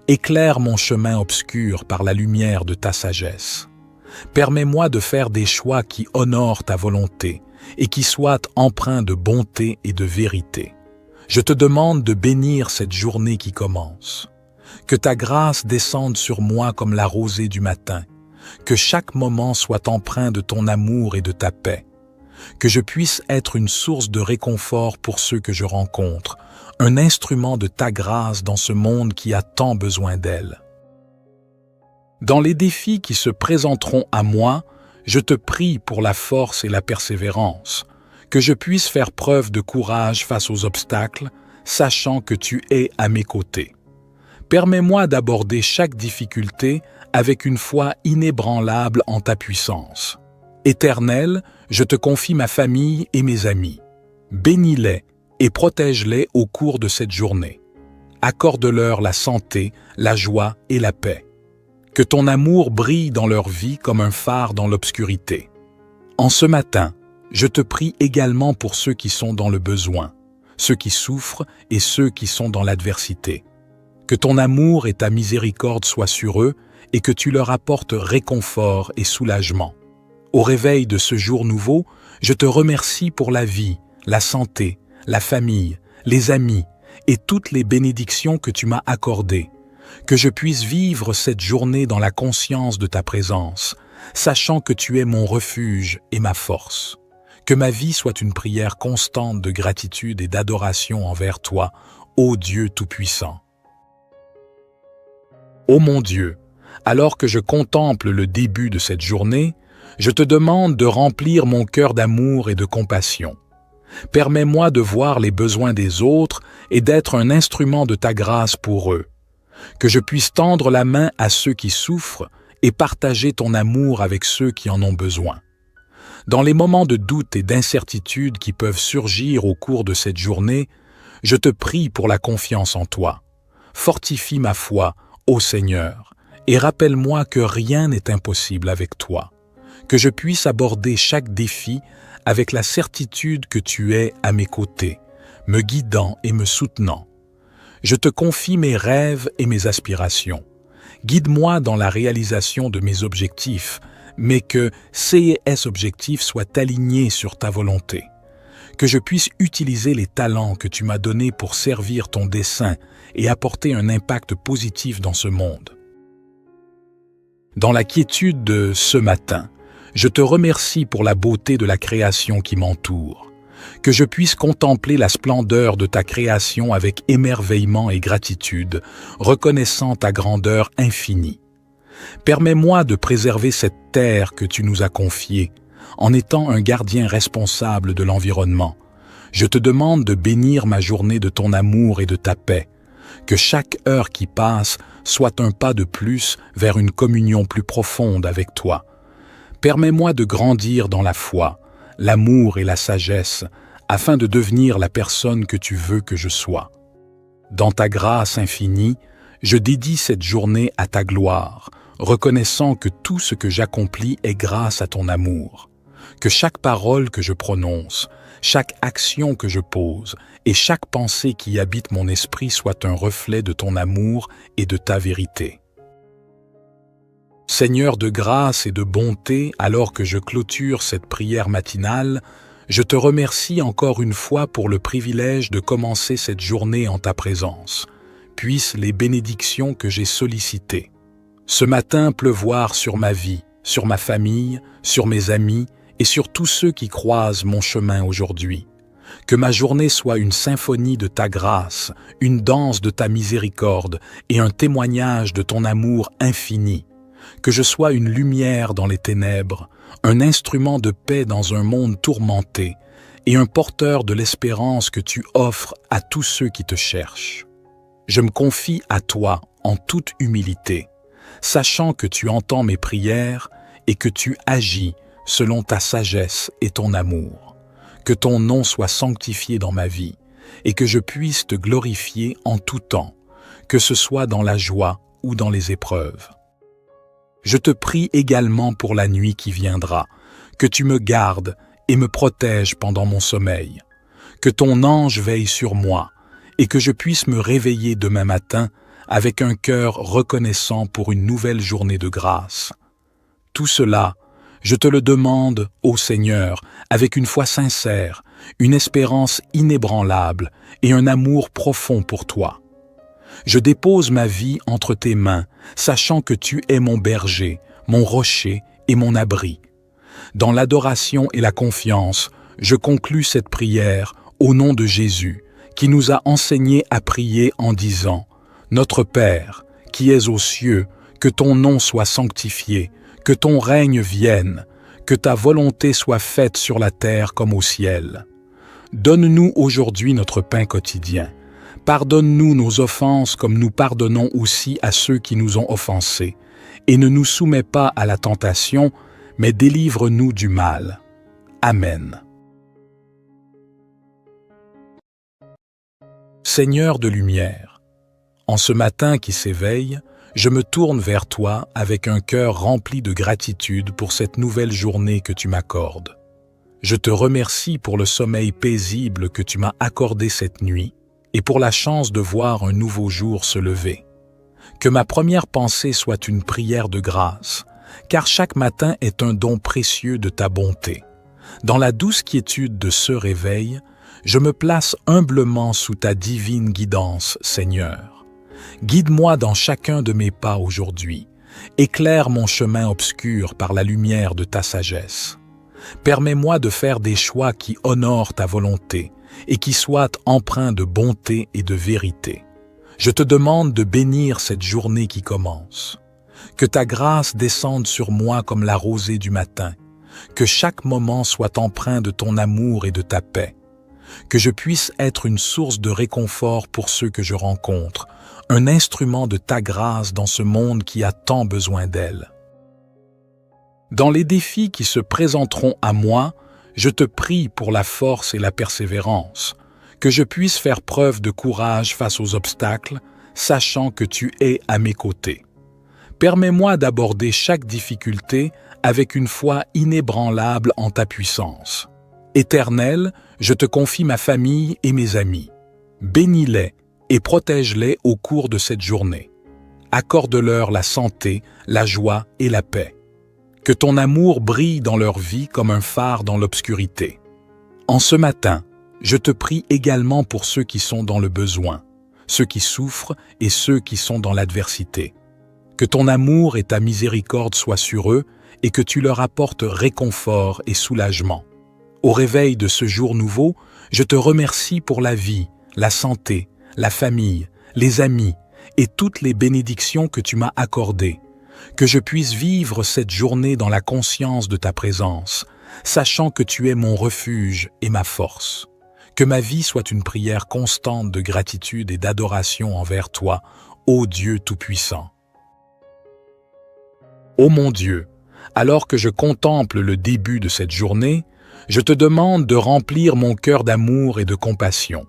Éclaire mon chemin obscur par la lumière de ta sagesse. Permets-moi de faire des choix qui honorent ta volonté et qui soient empreints de bonté et de vérité. Je te demande de bénir cette journée qui commence. Que ta grâce descende sur moi comme la rosée du matin. Que chaque moment soit empreint de ton amour et de ta paix. Que je puisse être une source de réconfort pour ceux que je rencontre, un instrument de ta grâce dans ce monde qui a tant besoin d'elle. Dans les défis qui se présenteront à moi, je te prie pour la force et la persévérance, que je puisse faire preuve de courage face aux obstacles, sachant que tu es à mes côtés. Permets-moi d'aborder chaque difficulté avec une foi inébranlable en ta puissance. Éternel, je te confie ma famille et mes amis. Bénis-les et protège-les au cours de cette journée. Accorde-leur la santé, la joie et la paix. Que ton amour brille dans leur vie comme un phare dans l'obscurité. En ce matin, je te prie également pour ceux qui sont dans le besoin, ceux qui souffrent et ceux qui sont dans l'adversité. Que ton amour et ta miséricorde soient sur eux et que tu leur apportes réconfort et soulagement. Au réveil de ce jour nouveau, je te remercie pour la vie, la santé, la famille, les amis et toutes les bénédictions que tu m'as accordées. Que je puisse vivre cette journée dans la conscience de ta présence, sachant que tu es mon refuge et ma force. Que ma vie soit une prière constante de gratitude et d'adoration envers toi, ô Dieu Tout-Puissant. Ô mon Dieu, alors que je contemple le début de cette journée, je te demande de remplir mon cœur d'amour et de compassion. Permets-moi de voir les besoins des autres et d'être un instrument de ta grâce pour eux. Que je puisse tendre la main à ceux qui souffrent et partager ton amour avec ceux qui en ont besoin. Dans les moments de doute et d'incertitude qui peuvent surgir au cours de cette journée, je te prie pour la confiance en toi. Fortifie ma foi, ô Seigneur, et rappelle-moi que rien n'est impossible avec toi. Que je puisse aborder chaque défi avec la certitude que tu es à mes côtés, me guidant et me soutenant. Je te confie mes rêves et mes aspirations. Guide-moi dans la réalisation de mes objectifs, mais que ces objectifs soient alignés sur ta volonté. Que je puisse utiliser les talents que tu m'as donnés pour servir ton dessein et apporter un impact positif dans ce monde. Dans la quiétude de ce matin, je te remercie pour la beauté de la création qui m'entoure. Que je puisse contempler la splendeur de ta création avec émerveillement et gratitude, reconnaissant ta grandeur infinie. Permets-moi de préserver cette terre que tu nous as confiée, en étant un gardien responsable de l'environnement. Je te demande de bénir ma journée de ton amour et de ta paix. Que chaque heure qui passe soit un pas de plus vers une communion plus profonde avec toi. Permets-moi de grandir dans la foi, l'amour et la sagesse, afin de devenir la personne que tu veux que je sois. Dans ta grâce infinie, je dédie cette journée à ta gloire, reconnaissant que tout ce que j'accomplis est grâce à ton amour. Que chaque parole que je prononce, chaque action que je pose et chaque pensée qui habite mon esprit soit un reflet de ton amour et de ta vérité. Seigneur de grâce et de bonté, alors que je clôture cette prière matinale, je te remercie encore une fois pour le privilège de commencer cette journée en ta présence. Puissent les bénédictions que j'ai sollicitées ce matin pleuvoir sur ma vie, sur ma famille, sur mes amis et sur tous ceux qui croisent mon chemin aujourd'hui. Que ma journée soit une symphonie de ta grâce, une danse de ta miséricorde et un témoignage de ton amour infini. Que je sois une lumière dans les ténèbres, un instrument de paix dans un monde tourmenté et un porteur de l'espérance que tu offres à tous ceux qui te cherchent. Je me confie à toi en toute humilité, sachant que tu entends mes prières et que tu agis selon ta sagesse et ton amour. Que ton nom soit sanctifié dans ma vie et que je puisse te glorifier en tout temps, que ce soit dans la joie ou dans les épreuves. Je te prie également pour la nuit qui viendra, que tu me gardes et me protèges pendant mon sommeil, que ton ange veille sur moi et que je puisse me réveiller demain matin avec un cœur reconnaissant pour une nouvelle journée de grâce. Tout cela, je te le demande, ô Seigneur, avec une foi sincère, une espérance inébranlable et un amour profond pour toi. Je dépose ma vie entre tes mains, sachant que tu es mon berger, mon rocher et mon abri. Dans l'adoration et la confiance, je conclus cette prière au nom de Jésus, qui nous a enseigné à prier en disant « Notre Père, qui es aux cieux, que ton nom soit sanctifié, que ton règne vienne, que ta volonté soit faite sur la terre comme au ciel. Donne-nous aujourd'hui notre pain quotidien. Pardonne-nous nos offenses comme nous pardonnons aussi à ceux qui nous ont offensés. Et ne nous soumets pas à la tentation, mais délivre-nous du mal. Amen. Seigneur de lumière, en ce matin qui s'éveille, je me tourne vers toi avec un cœur rempli de gratitude pour cette nouvelle journée que tu m'accordes. Je te remercie pour le sommeil paisible que tu m'as accordé cette nuit et pour la chance de voir un nouveau jour se lever. Que ma première pensée soit une prière de grâce, car chaque matin est un don précieux de ta bonté. Dans la douce quiétude de ce réveil, je me place humblement sous ta divine guidance, Seigneur. Guide-moi dans chacun de mes pas aujourd'hui, Éclaire mon chemin obscur par la lumière de ta sagesse. Permets-moi de faire des choix qui honorent ta volonté et qui soient empreints de bonté et de vérité. Je te demande de bénir cette journée qui commence. Que ta grâce descende sur moi comme la rosée du matin. Que chaque moment soit empreint de ton amour et de ta paix. Que je puisse être une source de réconfort pour ceux que je rencontre, un instrument de ta grâce dans ce monde qui a tant besoin d'elle. Dans les défis qui se présenteront à moi, je te prie pour la force et la persévérance, que je puisse faire preuve de courage face aux obstacles, sachant que tu es à mes côtés. Permets-moi d'aborder chaque difficulté avec une foi inébranlable en ta puissance. Éternel, je te confie ma famille et mes amis. Bénis-les et protège-les au cours de cette journée. Accorde-leur la santé, la joie et la paix. Que ton amour brille dans leur vie comme un phare dans l'obscurité. En ce matin, je te prie également pour ceux qui sont dans le besoin, ceux qui souffrent et ceux qui sont dans l'adversité. Que ton amour et ta miséricorde soient sur eux et que tu leur apportes réconfort et soulagement. Au réveil de ce jour nouveau, je te remercie pour la vie, la santé, la famille, les amis et toutes les bénédictions que tu m'as accordées. Que je puisse vivre cette journée dans la conscience de ta présence, sachant que tu es mon refuge et ma force. Que ma vie soit une prière constante de gratitude et d'adoration envers toi, ô Dieu Tout-Puissant. Ô mon Dieu, alors que je contemple le début de cette journée, je te demande de remplir mon cœur d'amour et de compassion.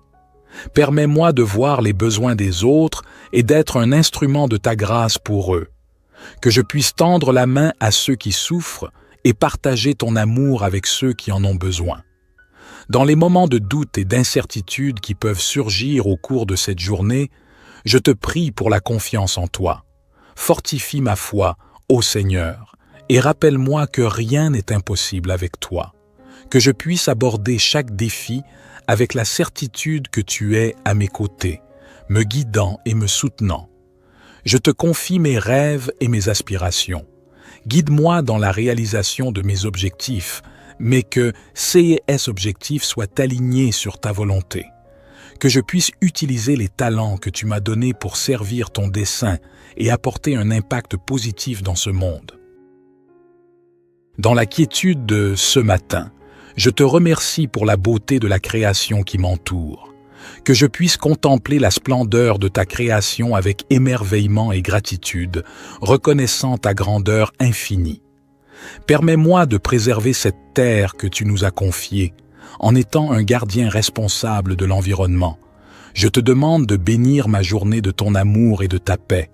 Permets-moi de voir les besoins des autres et d'être un instrument de ta grâce pour eux. Que je puisse tendre la main à ceux qui souffrent et partager ton amour avec ceux qui en ont besoin. Dans les moments de doute et d'incertitude qui peuvent surgir au cours de cette journée, je te prie pour la confiance en toi. Fortifie ma foi, ô Seigneur, et rappelle-moi que rien n'est impossible avec toi. Que je puisse aborder chaque défi avec la certitude que tu es à mes côtés, me guidant et me soutenant. Je te confie mes rêves et mes aspirations. Guide-moi dans la réalisation de mes objectifs, mais que ces objectifs soient alignés sur ta volonté. Que je puisse utiliser les talents que tu m'as donnés pour servir ton dessein et apporter un impact positif dans ce monde. Dans la quiétude de ce matin, je te remercie pour la beauté de la création qui m'entoure. Que je puisse contempler la splendeur de ta création avec émerveillement et gratitude, reconnaissant ta grandeur infinie. Permets-moi de préserver cette terre que tu nous as confiée, en étant un gardien responsable de l'environnement. Je te demande de bénir ma journée de ton amour et de ta paix.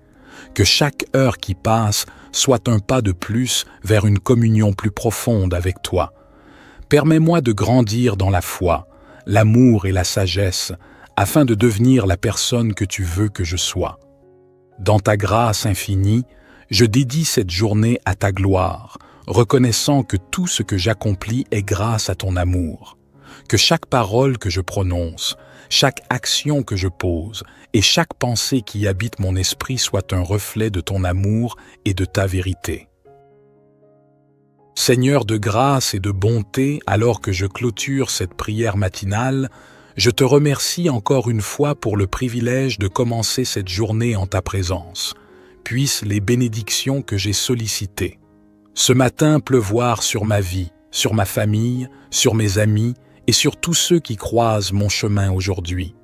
Que chaque heure qui passe soit un pas de plus vers une communion plus profonde avec toi. Permets-moi de grandir dans la foi, l'amour et la sagesse, afin de devenir la personne que tu veux que je sois. Dans ta grâce infinie, je dédie cette journée à ta gloire, reconnaissant que tout ce que j'accomplis est grâce à ton amour. Que chaque parole que je prononce, chaque action que je pose et chaque pensée qui habite mon esprit soit un reflet de ton amour et de ta vérité. Seigneur de grâce et de bonté, alors que je clôture cette prière matinale, je te remercie encore une fois pour le privilège de commencer cette journée en ta présence. Puissent les bénédictions que j'ai sollicitées ce matin pleuvoir sur ma vie, sur ma famille, sur mes amis et sur tous ceux qui croisent mon chemin aujourd'hui.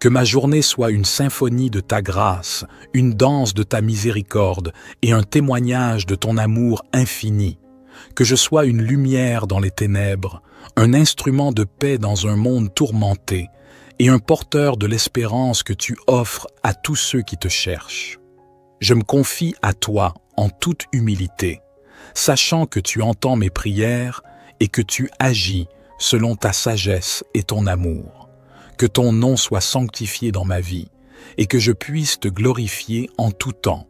Que ma journée soit une symphonie de ta grâce, une danse de ta miséricorde et un témoignage de ton amour infini. Que je sois une lumière dans les ténèbres, un instrument de paix dans un monde tourmenté et un porteur de l'espérance que tu offres à tous ceux qui te cherchent. Je me confie à toi en toute humilité, sachant que tu entends mes prières et que tu agis selon ta sagesse et ton amour. Que ton nom soit sanctifié dans ma vie et que je puisse te glorifier en tout temps,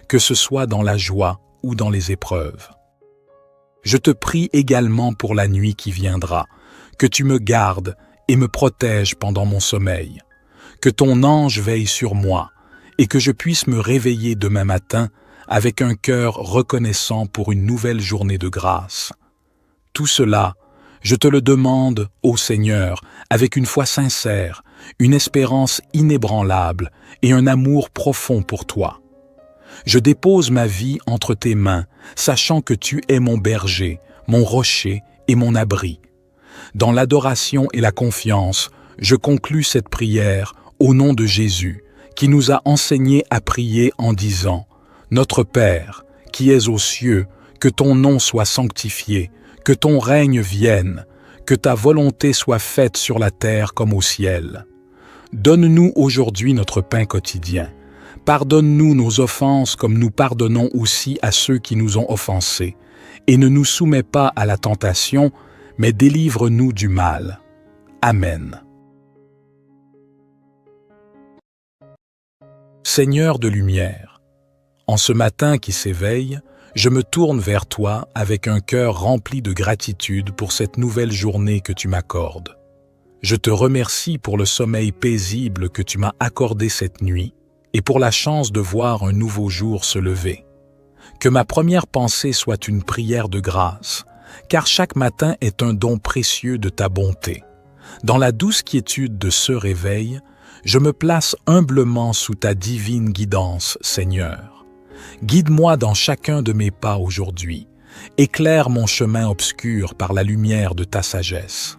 que ce soit dans la joie ou dans les épreuves. Je te prie également pour la nuit qui viendra, que tu me gardes et me protèges pendant mon sommeil, que ton ange veille sur moi et que je puisse me réveiller demain matin avec un cœur reconnaissant pour une nouvelle journée de grâce. Tout cela, je te le demande, ô Seigneur, avec une foi sincère, une espérance inébranlable et un amour profond pour toi. Je dépose ma vie entre tes mains, sachant que tu es mon berger, mon rocher et mon abri. Dans l'adoration et la confiance, je conclus cette prière au nom de Jésus, qui nous a enseigné à prier en disant « Notre Père, qui es aux cieux, que ton nom soit sanctifié, que ton règne vienne, que ta volonté soit faite sur la terre comme au ciel. Donne-nous aujourd'hui notre pain quotidien. Pardonne-nous nos offenses comme nous pardonnons aussi à ceux qui nous ont offensés. Et ne nous soumets pas à la tentation, mais délivre-nous du mal. Amen. Seigneur de lumière, en ce matin qui s'éveille, je me tourne vers toi avec un cœur rempli de gratitude pour cette nouvelle journée que tu m'accordes. Je te remercie pour le sommeil paisible que tu m'as accordé cette nuit et pour la chance de voir un nouveau jour se lever. Que ma première pensée soit une prière de grâce, car chaque matin est un don précieux de ta bonté. Dans la douce quiétude de ce réveil, je me place humblement sous ta divine guidance, Seigneur. Guide-moi dans chacun de mes pas aujourd'hui. Éclaire mon chemin obscur par la lumière de ta sagesse.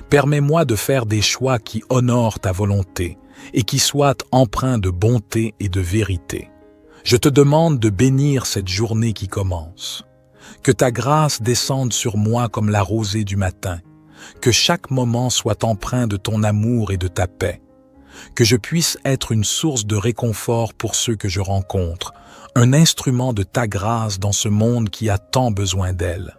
Permets-moi de faire des choix qui honorent ta volonté et qui soient empreints de bonté et de vérité. Je te demande de bénir cette journée qui commence. Que ta grâce descende sur moi comme la rosée du matin. Que chaque moment soit empreint de ton amour et de ta paix. Que je puisse être une source de réconfort pour ceux que je rencontre, un instrument de ta grâce dans ce monde qui a tant besoin d'elle.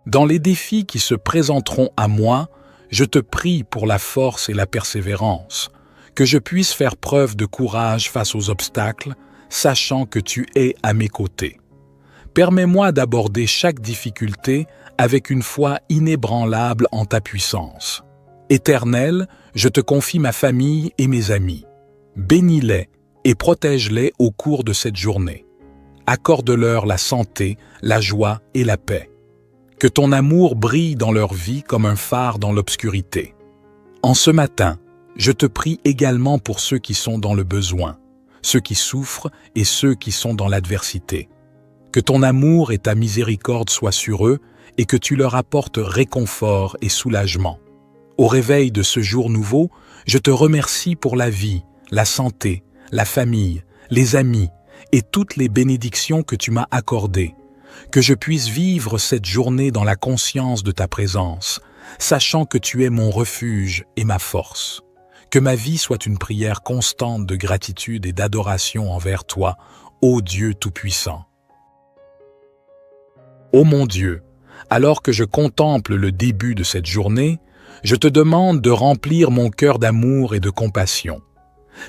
Dans les défis qui se présenteront à moi, je te prie pour la force et la persévérance, que je puisse faire preuve de courage face aux obstacles, sachant que tu es à mes côtés. Permets-moi d'aborder chaque difficulté avec une foi inébranlable en ta puissance. Éternel, je te confie ma famille et mes amis. Bénis-les et protège-les au cours de cette journée. Accorde-leur la santé, la joie et la paix. Que ton amour brille dans leur vie comme un phare dans l'obscurité. En ce matin, je te prie également pour ceux qui sont dans le besoin, ceux qui souffrent et ceux qui sont dans l'adversité. Que ton amour et ta miséricorde soient sur eux et que tu leur apportes réconfort et soulagement. Au réveil de ce jour nouveau, je te remercie pour la vie, la santé, la famille, les amis et toutes les bénédictions que tu m'as accordées. Que je puisse vivre cette journée dans la conscience de ta présence, sachant que tu es mon refuge et ma force. Que ma vie soit une prière constante de gratitude et d'adoration envers toi, ô Dieu Tout-Puissant. Ô mon Dieu, alors que je contemple le début de cette journée, je te demande de remplir mon cœur d'amour et de compassion.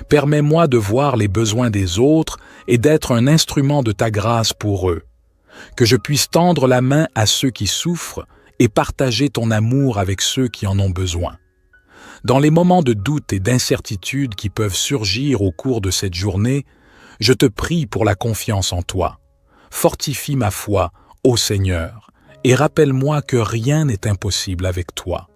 Permets-moi de voir les besoins des autres et d'être un instrument de ta grâce pour eux. Que je puisse tendre la main à ceux qui souffrent et partager ton amour avec ceux qui en ont besoin. Dans les moments de doute et d'incertitude qui peuvent surgir au cours de cette journée, je te prie pour la confiance en toi. Fortifie ma foi, ô Seigneur, et rappelle-moi que rien n'est impossible avec toi.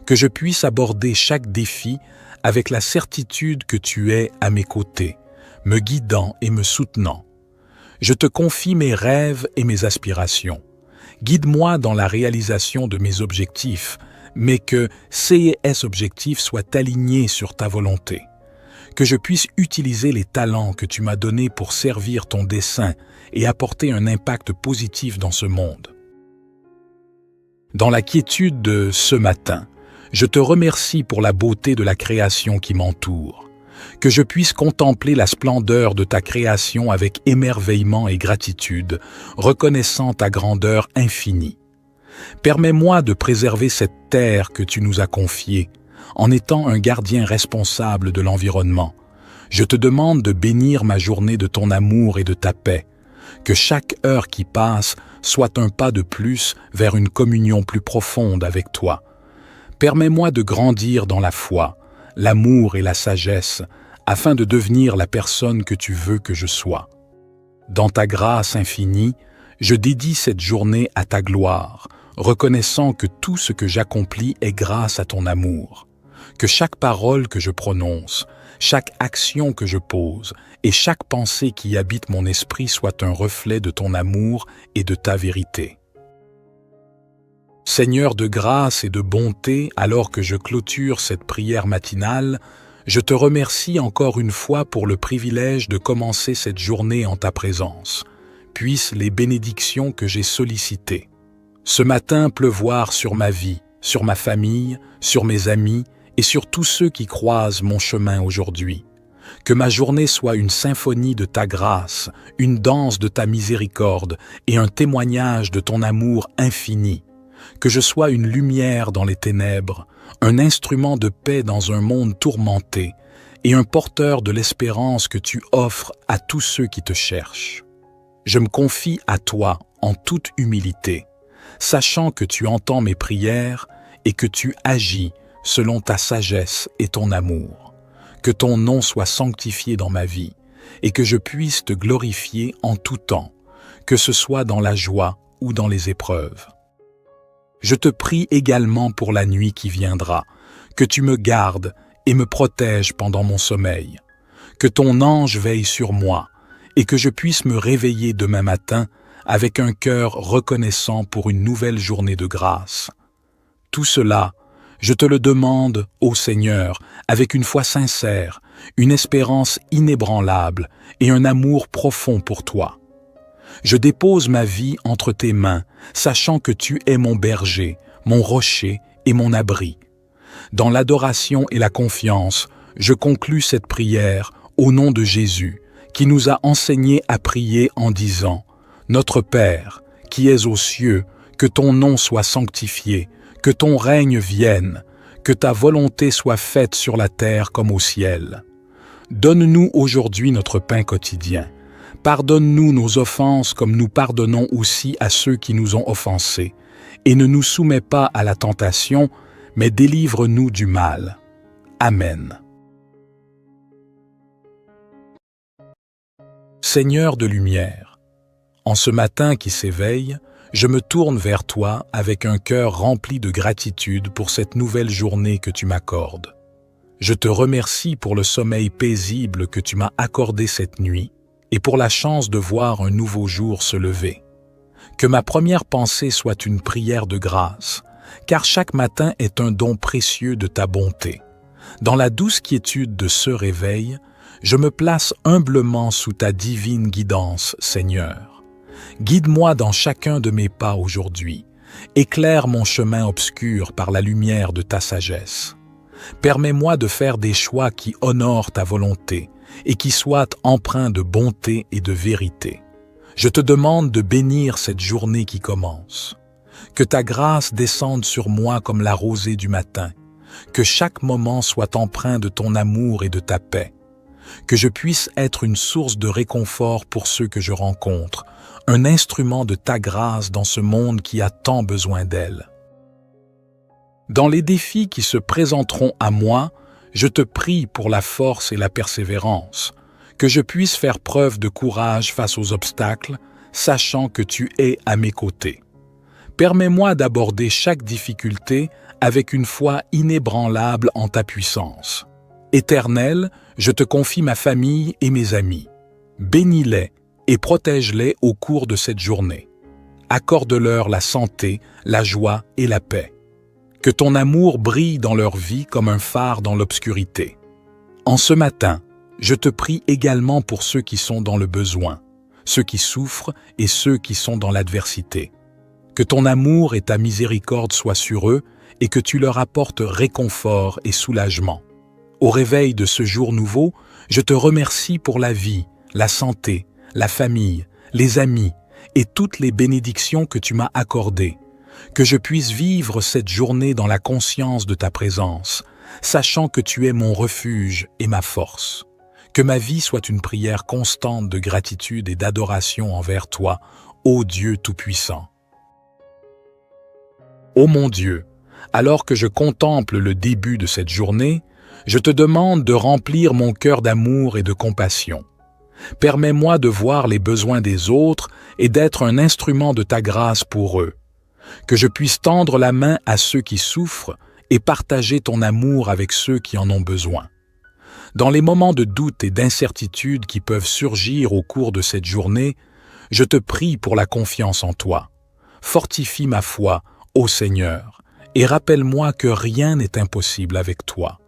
Que je puisse aborder chaque défi avec la certitude que tu es à mes côtés, me guidant et me soutenant. Je te confie mes rêves et mes aspirations. Guide-moi dans la réalisation de mes objectifs, mais que ces objectifs soient alignés sur ta volonté. Que je puisse utiliser les talents que tu m'as donnés pour servir ton dessein et apporter un impact positif dans ce monde. Dans la quiétude de ce matin, je te remercie pour la beauté de la création qui m'entoure. Que je puisse contempler la splendeur de ta création avec émerveillement et gratitude, reconnaissant ta grandeur infinie. Permets-moi de préserver cette terre que tu nous as confiée, en étant un gardien responsable de l'environnement. Je te demande de bénir ma journée de ton amour et de ta paix. Que chaque heure qui passe soit un pas de plus vers une communion plus profonde avec toi. Permets-moi de grandir dans la foi, l'amour et la sagesse, afin de devenir la personne que tu veux que je sois. Dans ta grâce infinie, je dédie cette journée à ta gloire, reconnaissant que tout ce que j'accomplis est grâce à ton amour. Que chaque parole que je prononce, chaque action que je pose et chaque pensée qui habite mon esprit soit un reflet de ton amour et de ta vérité. Seigneur de grâce et de bonté, alors que je clôture cette prière matinale, je te remercie encore une fois pour le privilège de commencer cette journée en ta présence. Puissent les bénédictions que j'ai sollicitées ce matin pleuvoir sur ma vie, sur ma famille, sur mes amis et sur tous ceux qui croisent mon chemin aujourd'hui. Que ma journée soit une symphonie de ta grâce, une danse de ta miséricorde et un témoignage de ton amour infini. Que je sois une lumière dans les ténèbres, un instrument de paix dans un monde tourmenté et un porteur de l'espérance que tu offres à tous ceux qui te cherchent. Je me confie à toi en toute humilité, sachant que tu entends mes prières et que tu agis selon ta sagesse et ton amour. Que ton nom soit sanctifié dans ma vie et que je puisse te glorifier en tout temps, que ce soit dans la joie ou dans les épreuves. Je te prie également pour la nuit qui viendra, que tu me gardes et me protèges pendant mon sommeil, que ton ange veille sur moi et que je puisse me réveiller demain matin avec un cœur reconnaissant pour une nouvelle journée de grâce. Tout cela, je te le demande, ô Seigneur, avec une foi sincère, une espérance inébranlable et un amour profond pour toi. Je dépose ma vie entre tes mains, sachant que tu es mon berger, mon rocher et mon abri. Dans l'adoration et la confiance, je conclus cette prière au nom de Jésus, qui nous a enseigné à prier en disant « Notre Père, qui es aux cieux, que ton nom soit sanctifié, que ton règne vienne, que ta volonté soit faite sur la terre comme au ciel. Donne-nous aujourd'hui notre pain quotidien. Pardonne-nous nos offenses comme nous pardonnons aussi à ceux qui nous ont offensés. Et ne nous soumets pas à la tentation, mais délivre-nous du mal. Amen. Seigneur de lumière, en ce matin qui s'éveille, je me tourne vers toi avec un cœur rempli de gratitude pour cette nouvelle journée que tu m'accordes. Je te remercie pour le sommeil paisible que tu m'as accordé cette nuit et pour la chance de voir un nouveau jour se lever. Que ma première pensée soit une prière de grâce, car chaque matin est un don précieux de ta bonté. Dans la douce quiétude de ce réveil, je me place humblement sous ta divine guidance, Seigneur. Guide-moi dans chacun de mes pas aujourd'hui. Éclaire mon chemin obscur par la lumière de ta sagesse. Permets-moi de faire des choix qui honorent ta volonté et qui soient empreints de bonté et de vérité. Je te demande de bénir cette journée qui commence. Que ta grâce descende sur moi comme la rosée du matin. Que chaque moment soit empreint de ton amour et de ta paix. Que je puisse être une source de réconfort pour ceux que je rencontre, un instrument de ta grâce dans ce monde qui a tant besoin d'elle. Dans les défis qui se présenteront à moi, je te prie pour la force et la persévérance, que je puisse faire preuve de courage face aux obstacles, sachant que tu es à mes côtés. Permets-moi d'aborder chaque difficulté avec une foi inébranlable en ta puissance. Éternel, je te confie ma famille et mes amis. Bénis-les et protège-les au cours de cette journée. Accorde-leur la santé, la joie et la paix. Que ton amour brille dans leur vie comme un phare dans l'obscurité. En ce matin, je te prie également pour ceux qui sont dans le besoin, ceux qui souffrent et ceux qui sont dans l'adversité. Que ton amour et ta miséricorde soient sur eux et que tu leur apportes réconfort et soulagement. Au réveil de ce jour nouveau, je te remercie pour la vie, la santé, la famille, les amis et toutes les bénédictions que tu m'as accordées. Que je puisse vivre cette journée dans la conscience de ta présence, sachant que tu es mon refuge et ma force. Que ma vie soit une prière constante de gratitude et d'adoration envers toi, ô Dieu Tout-Puissant. Ô mon Dieu, alors que je contemple le début de cette journée, je te demande de remplir mon cœur d'amour et de compassion. Permets-moi de voir les besoins des autres et d'être un instrument de ta grâce pour eux. Que je puisse tendre la main à ceux qui souffrent et partager ton amour avec ceux qui en ont besoin. Dans les moments de doute et d'incertitude qui peuvent surgir au cours de cette journée, je te prie pour la confiance en toi. Fortifie ma foi, ô Seigneur, et rappelle-moi que rien n'est impossible avec toi,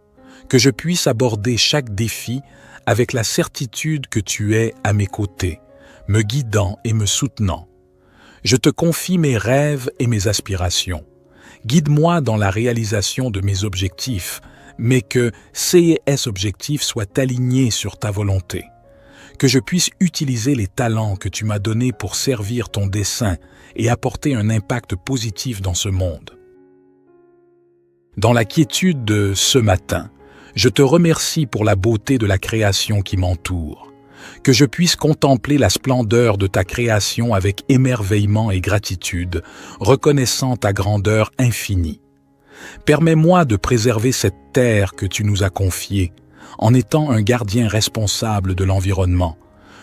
que je puisse aborder chaque défi avec la certitude que tu es à mes côtés, me guidant et me soutenant. Je te confie mes rêves et mes aspirations. Guide-moi dans la réalisation de mes objectifs, mais que ces objectifs soient alignés sur ta volonté. Que je puisse utiliser les talents que tu m'as donnés pour servir ton dessein et apporter un impact positif dans ce monde. Dans la quiétude de ce matin, je te remercie pour la beauté de la création qui m'entoure. Que je puisse contempler la splendeur de ta création avec émerveillement et gratitude, reconnaissant ta grandeur infinie. Permets-moi de préserver cette terre que tu nous as confiée, en étant un gardien responsable de l'environnement.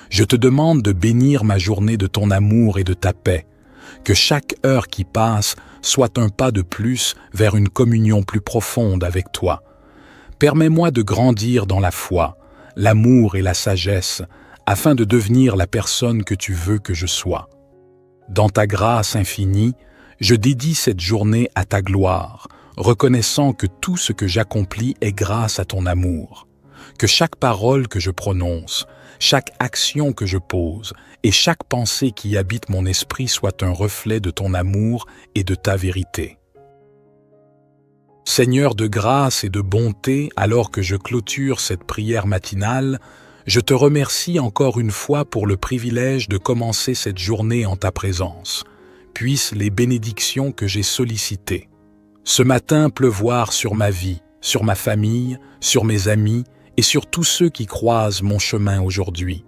Je te demande de bénir ma journée de ton amour et de ta paix. Que chaque heure qui passe soit un pas de plus vers une communion plus profonde avec toi. Permets-moi de grandir dans la foi, l'amour et la sagesse, afin de devenir la personne que tu veux que je sois. Dans ta grâce infinie, je dédie cette journée à ta gloire, reconnaissant que tout ce que j'accomplis est grâce à ton amour. Que chaque parole que je prononce, chaque action que je pose et chaque pensée qui habite mon esprit soit un reflet de ton amour et de ta vérité. Seigneur de grâce et de bonté, alors que je clôture cette prière matinale, je te remercie encore une fois pour le privilège de commencer cette journée en ta présence. Puissent les bénédictions que j'ai sollicitées ce matin pleuvoir sur ma vie, sur ma famille, sur mes amis et sur tous ceux qui croisent mon chemin aujourd'hui.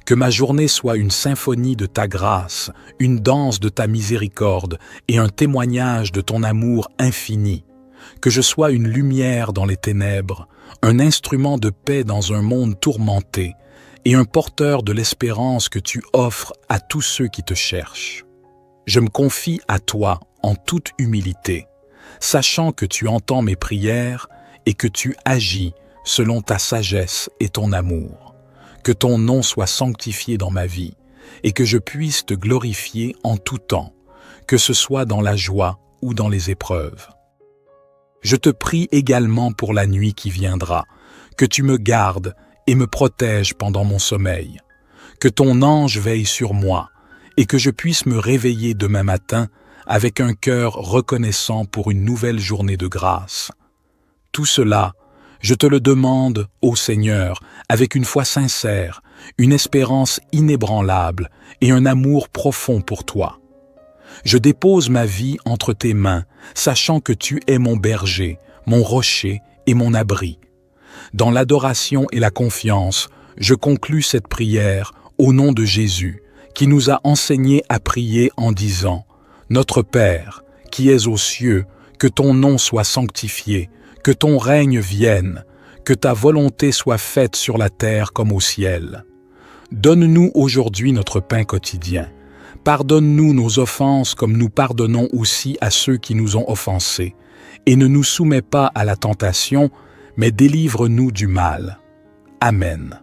Que ma journée soit une symphonie de ta grâce, une danse de ta miséricorde et un témoignage de ton amour infini. Que je sois une lumière dans les ténèbres, un instrument de paix dans un monde tourmenté et un porteur de l'espérance que tu offres à tous ceux qui te cherchent. Je me confie à toi en toute humilité, sachant que tu entends mes prières et que tu agis selon ta sagesse et ton amour. Que ton nom soit sanctifié dans ma vie et que je puisse te glorifier en tout temps, que ce soit dans la joie ou dans les épreuves. Je te prie également pour la nuit qui viendra, que tu me gardes et me protèges pendant mon sommeil, que ton ange veille sur moi et que je puisse me réveiller demain matin avec un cœur reconnaissant pour une nouvelle journée de grâce. Tout cela, je te le demande, ô Seigneur, avec une foi sincère, une espérance inébranlable et un amour profond pour toi. Je dépose ma vie entre tes mains, sachant que tu es mon berger, mon rocher et mon abri. Dans l'adoration et la confiance, je conclus cette prière au nom de Jésus, qui nous a enseigné à prier en disant « Notre Père, qui es aux cieux, que ton nom soit sanctifié, que ton règne vienne, que ta volonté soit faite sur la terre comme au ciel. Donne-nous aujourd'hui notre pain quotidien. Pardonne-nous nos offenses comme nous pardonnons aussi à ceux qui nous ont offensés. Et ne nous soumets pas à la tentation, mais délivre-nous du mal. Amen.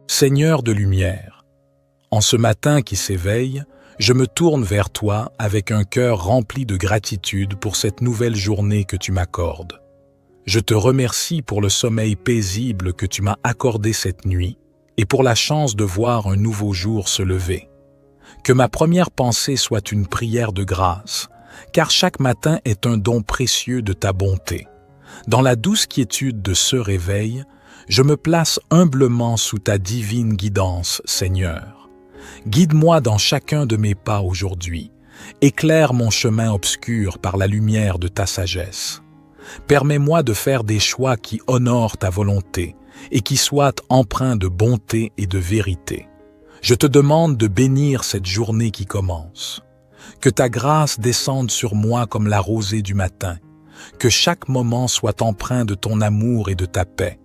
Seigneur de lumière, en ce matin qui s'éveille, je me tourne vers toi avec un cœur rempli de gratitude pour cette nouvelle journée que tu m'accordes. Je te remercie pour le sommeil paisible que tu m'as accordé cette nuit et pour la chance de voir un nouveau jour se lever. Que ma première pensée soit une prière de grâce, car chaque matin est un don précieux de ta bonté. Dans la douce quiétude de ce réveil, je me place humblement sous ta divine guidance, Seigneur. Guide-moi dans chacun de mes pas aujourd'hui. Éclaire mon chemin obscur par la lumière de ta sagesse. Permets-moi de faire des choix qui honorent ta volonté et qui soient empreints de bonté et de vérité. Je te demande de bénir cette journée qui commence. Que ta grâce descende sur moi comme la rosée du matin. Que chaque moment soit empreint de ton amour et de ta paix.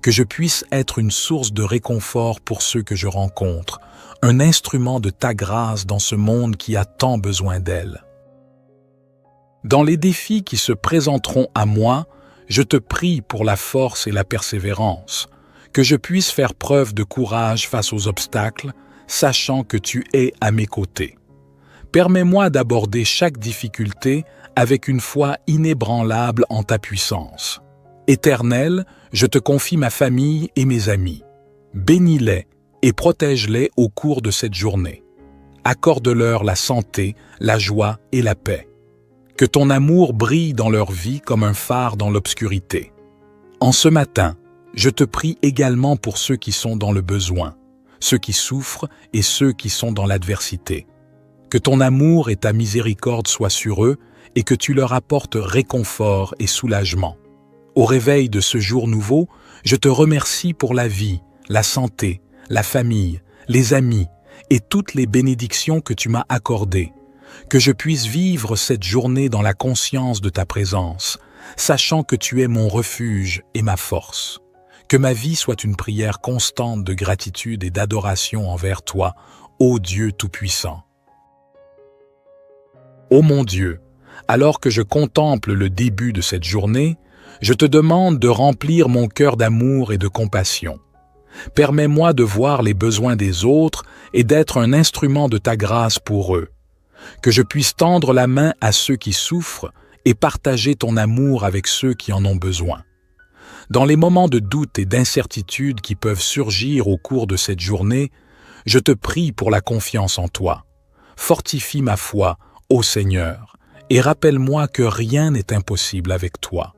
que je puisse être une source de réconfort pour ceux que je rencontre, un instrument de ta grâce dans ce monde qui a tant besoin d'elle. Dans les défis qui se présenteront à moi, je te prie pour la force et la persévérance, que je puisse faire preuve de courage face aux obstacles, sachant que tu es à mes côtés. Permets-moi d'aborder chaque difficulté avec une foi inébranlable en ta puissance. Éternel, je te confie ma famille et mes amis. Bénis-les et protège-les au cours de cette journée. Accorde-leur la santé, la joie et la paix. Que ton amour brille dans leur vie comme un phare dans l'obscurité. En ce matin, je te prie également pour ceux qui sont dans le besoin, ceux qui souffrent et ceux qui sont dans l'adversité. Que ton amour et ta miséricorde soient sur eux et que tu leur apportes réconfort et soulagement. Au réveil de ce jour nouveau, je te remercie pour la vie, la santé, la famille, les amis et toutes les bénédictions que tu m'as accordées. Que je puisse vivre cette journée dans la conscience de ta présence, sachant que tu es mon refuge et ma force. Que ma vie soit une prière constante de gratitude et d'adoration envers toi, ô Dieu Tout-Puissant. Ô mon Dieu, alors que je contemple le début de cette journée, je te demande de remplir mon cœur d'amour et de compassion. Permets-moi de voir les besoins des autres et d'être un instrument de ta grâce pour eux. Que je puisse tendre la main à ceux qui souffrent et partager ton amour avec ceux qui en ont besoin. Dans les moments de doute et d'incertitude qui peuvent surgir au cours de cette journée, je te prie pour la confiance en toi. Fortifie ma foi, ô Seigneur, et rappelle-moi que rien n'est impossible avec toi.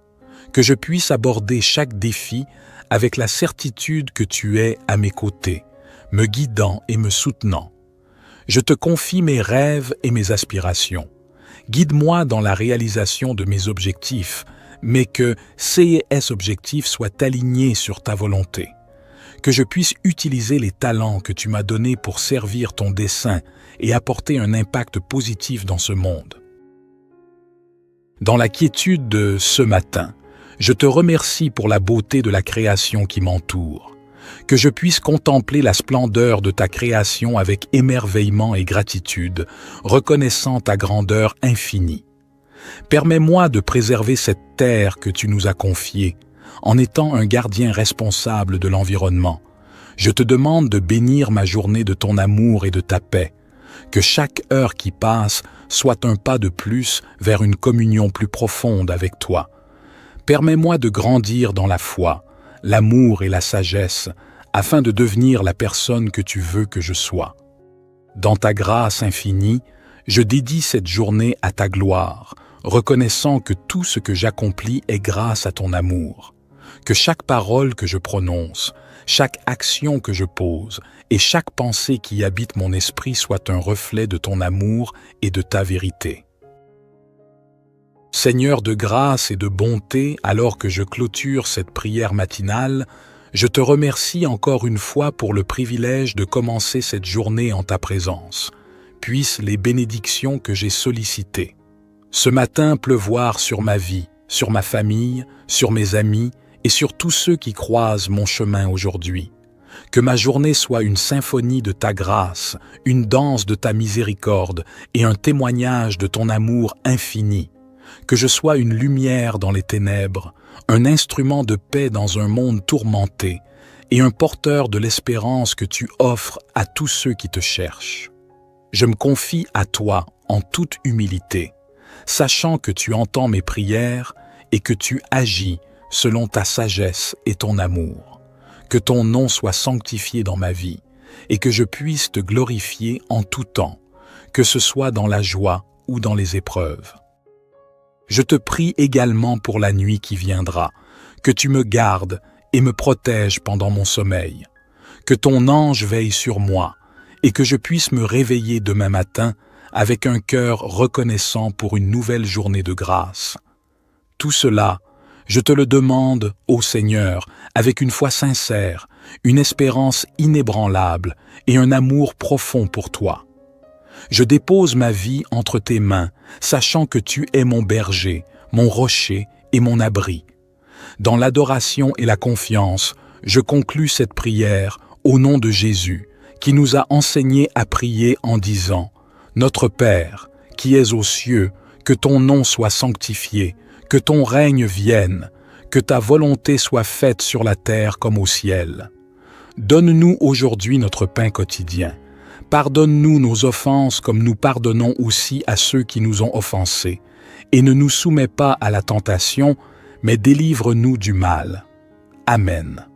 Que je puisse aborder chaque défi avec la certitude que tu es à mes côtés, me guidant et me soutenant. Je te confie mes rêves et mes aspirations. Guide-moi dans la réalisation de mes objectifs, mais que ces objectifs soient alignés sur ta volonté. Que je puisse utiliser les talents que tu m'as donnés pour servir ton dessein et apporter un impact positif dans ce monde. Dans la quiétude de ce matin, je te remercie pour la beauté de la création qui m'entoure. Que je puisse contempler la splendeur de ta création avec émerveillement et gratitude, reconnaissant ta grandeur infinie. Permets-moi de préserver cette terre que tu nous as confiée, en étant un gardien responsable de l'environnement. Je te demande de bénir ma journée de ton amour et de ta paix. Que chaque heure qui passe soit un pas de plus vers une communion plus profonde avec toi. Permets-moi de grandir dans la foi, l'amour et la sagesse, afin de devenir la personne que tu veux que je sois. Dans ta grâce infinie, je dédie cette journée à ta gloire, reconnaissant que tout ce que j'accomplis est grâce à ton amour. Que chaque parole que je prononce, chaque action que je pose et chaque pensée qui habite mon esprit soit un reflet de ton amour et de ta vérité. Seigneur de grâce et de bonté, alors que je clôture cette prière matinale, je te remercie encore une fois pour le privilège de commencer cette journée en ta présence. Puissent les bénédictions que j'ai sollicitées ce matin pleuvoir sur ma vie, sur ma famille, sur mes amis et sur tous ceux qui croisent mon chemin aujourd'hui. Que ma journée soit une symphonie de ta grâce, une danse de ta miséricorde et un témoignage de ton amour infini. Que je sois une lumière dans les ténèbres, un instrument de paix dans un monde tourmenté et un porteur de l'espérance que tu offres à tous ceux qui te cherchent. Je me confie à toi en toute humilité, sachant que tu entends mes prières et que tu agis selon ta sagesse et ton amour. Que ton nom soit sanctifié dans ma vie et que je puisse te glorifier en tout temps, que ce soit dans la joie ou dans les épreuves. Je te prie également pour la nuit qui viendra, que tu me gardes et me protèges pendant mon sommeil, que ton ange veille sur moi et que je puisse me réveiller demain matin avec un cœur reconnaissant pour une nouvelle journée de grâce. Tout cela, je te le demande, ô Seigneur, avec une foi sincère, une espérance inébranlable et un amour profond pour toi. Je dépose ma vie entre tes mains, sachant que tu es mon berger, mon rocher et mon abri. Dans l'adoration et la confiance, je conclus cette prière au nom de Jésus, qui nous a enseigné à prier en disant « Notre Père, qui es aux cieux, que ton nom soit sanctifié, que ton règne vienne, que ta volonté soit faite sur la terre comme au ciel. Donne-nous aujourd'hui notre pain quotidien. Pardonne-nous nos offenses comme nous pardonnons aussi à ceux qui nous ont offensés. Et ne nous soumets pas à la tentation, mais délivre-nous du mal. Amen.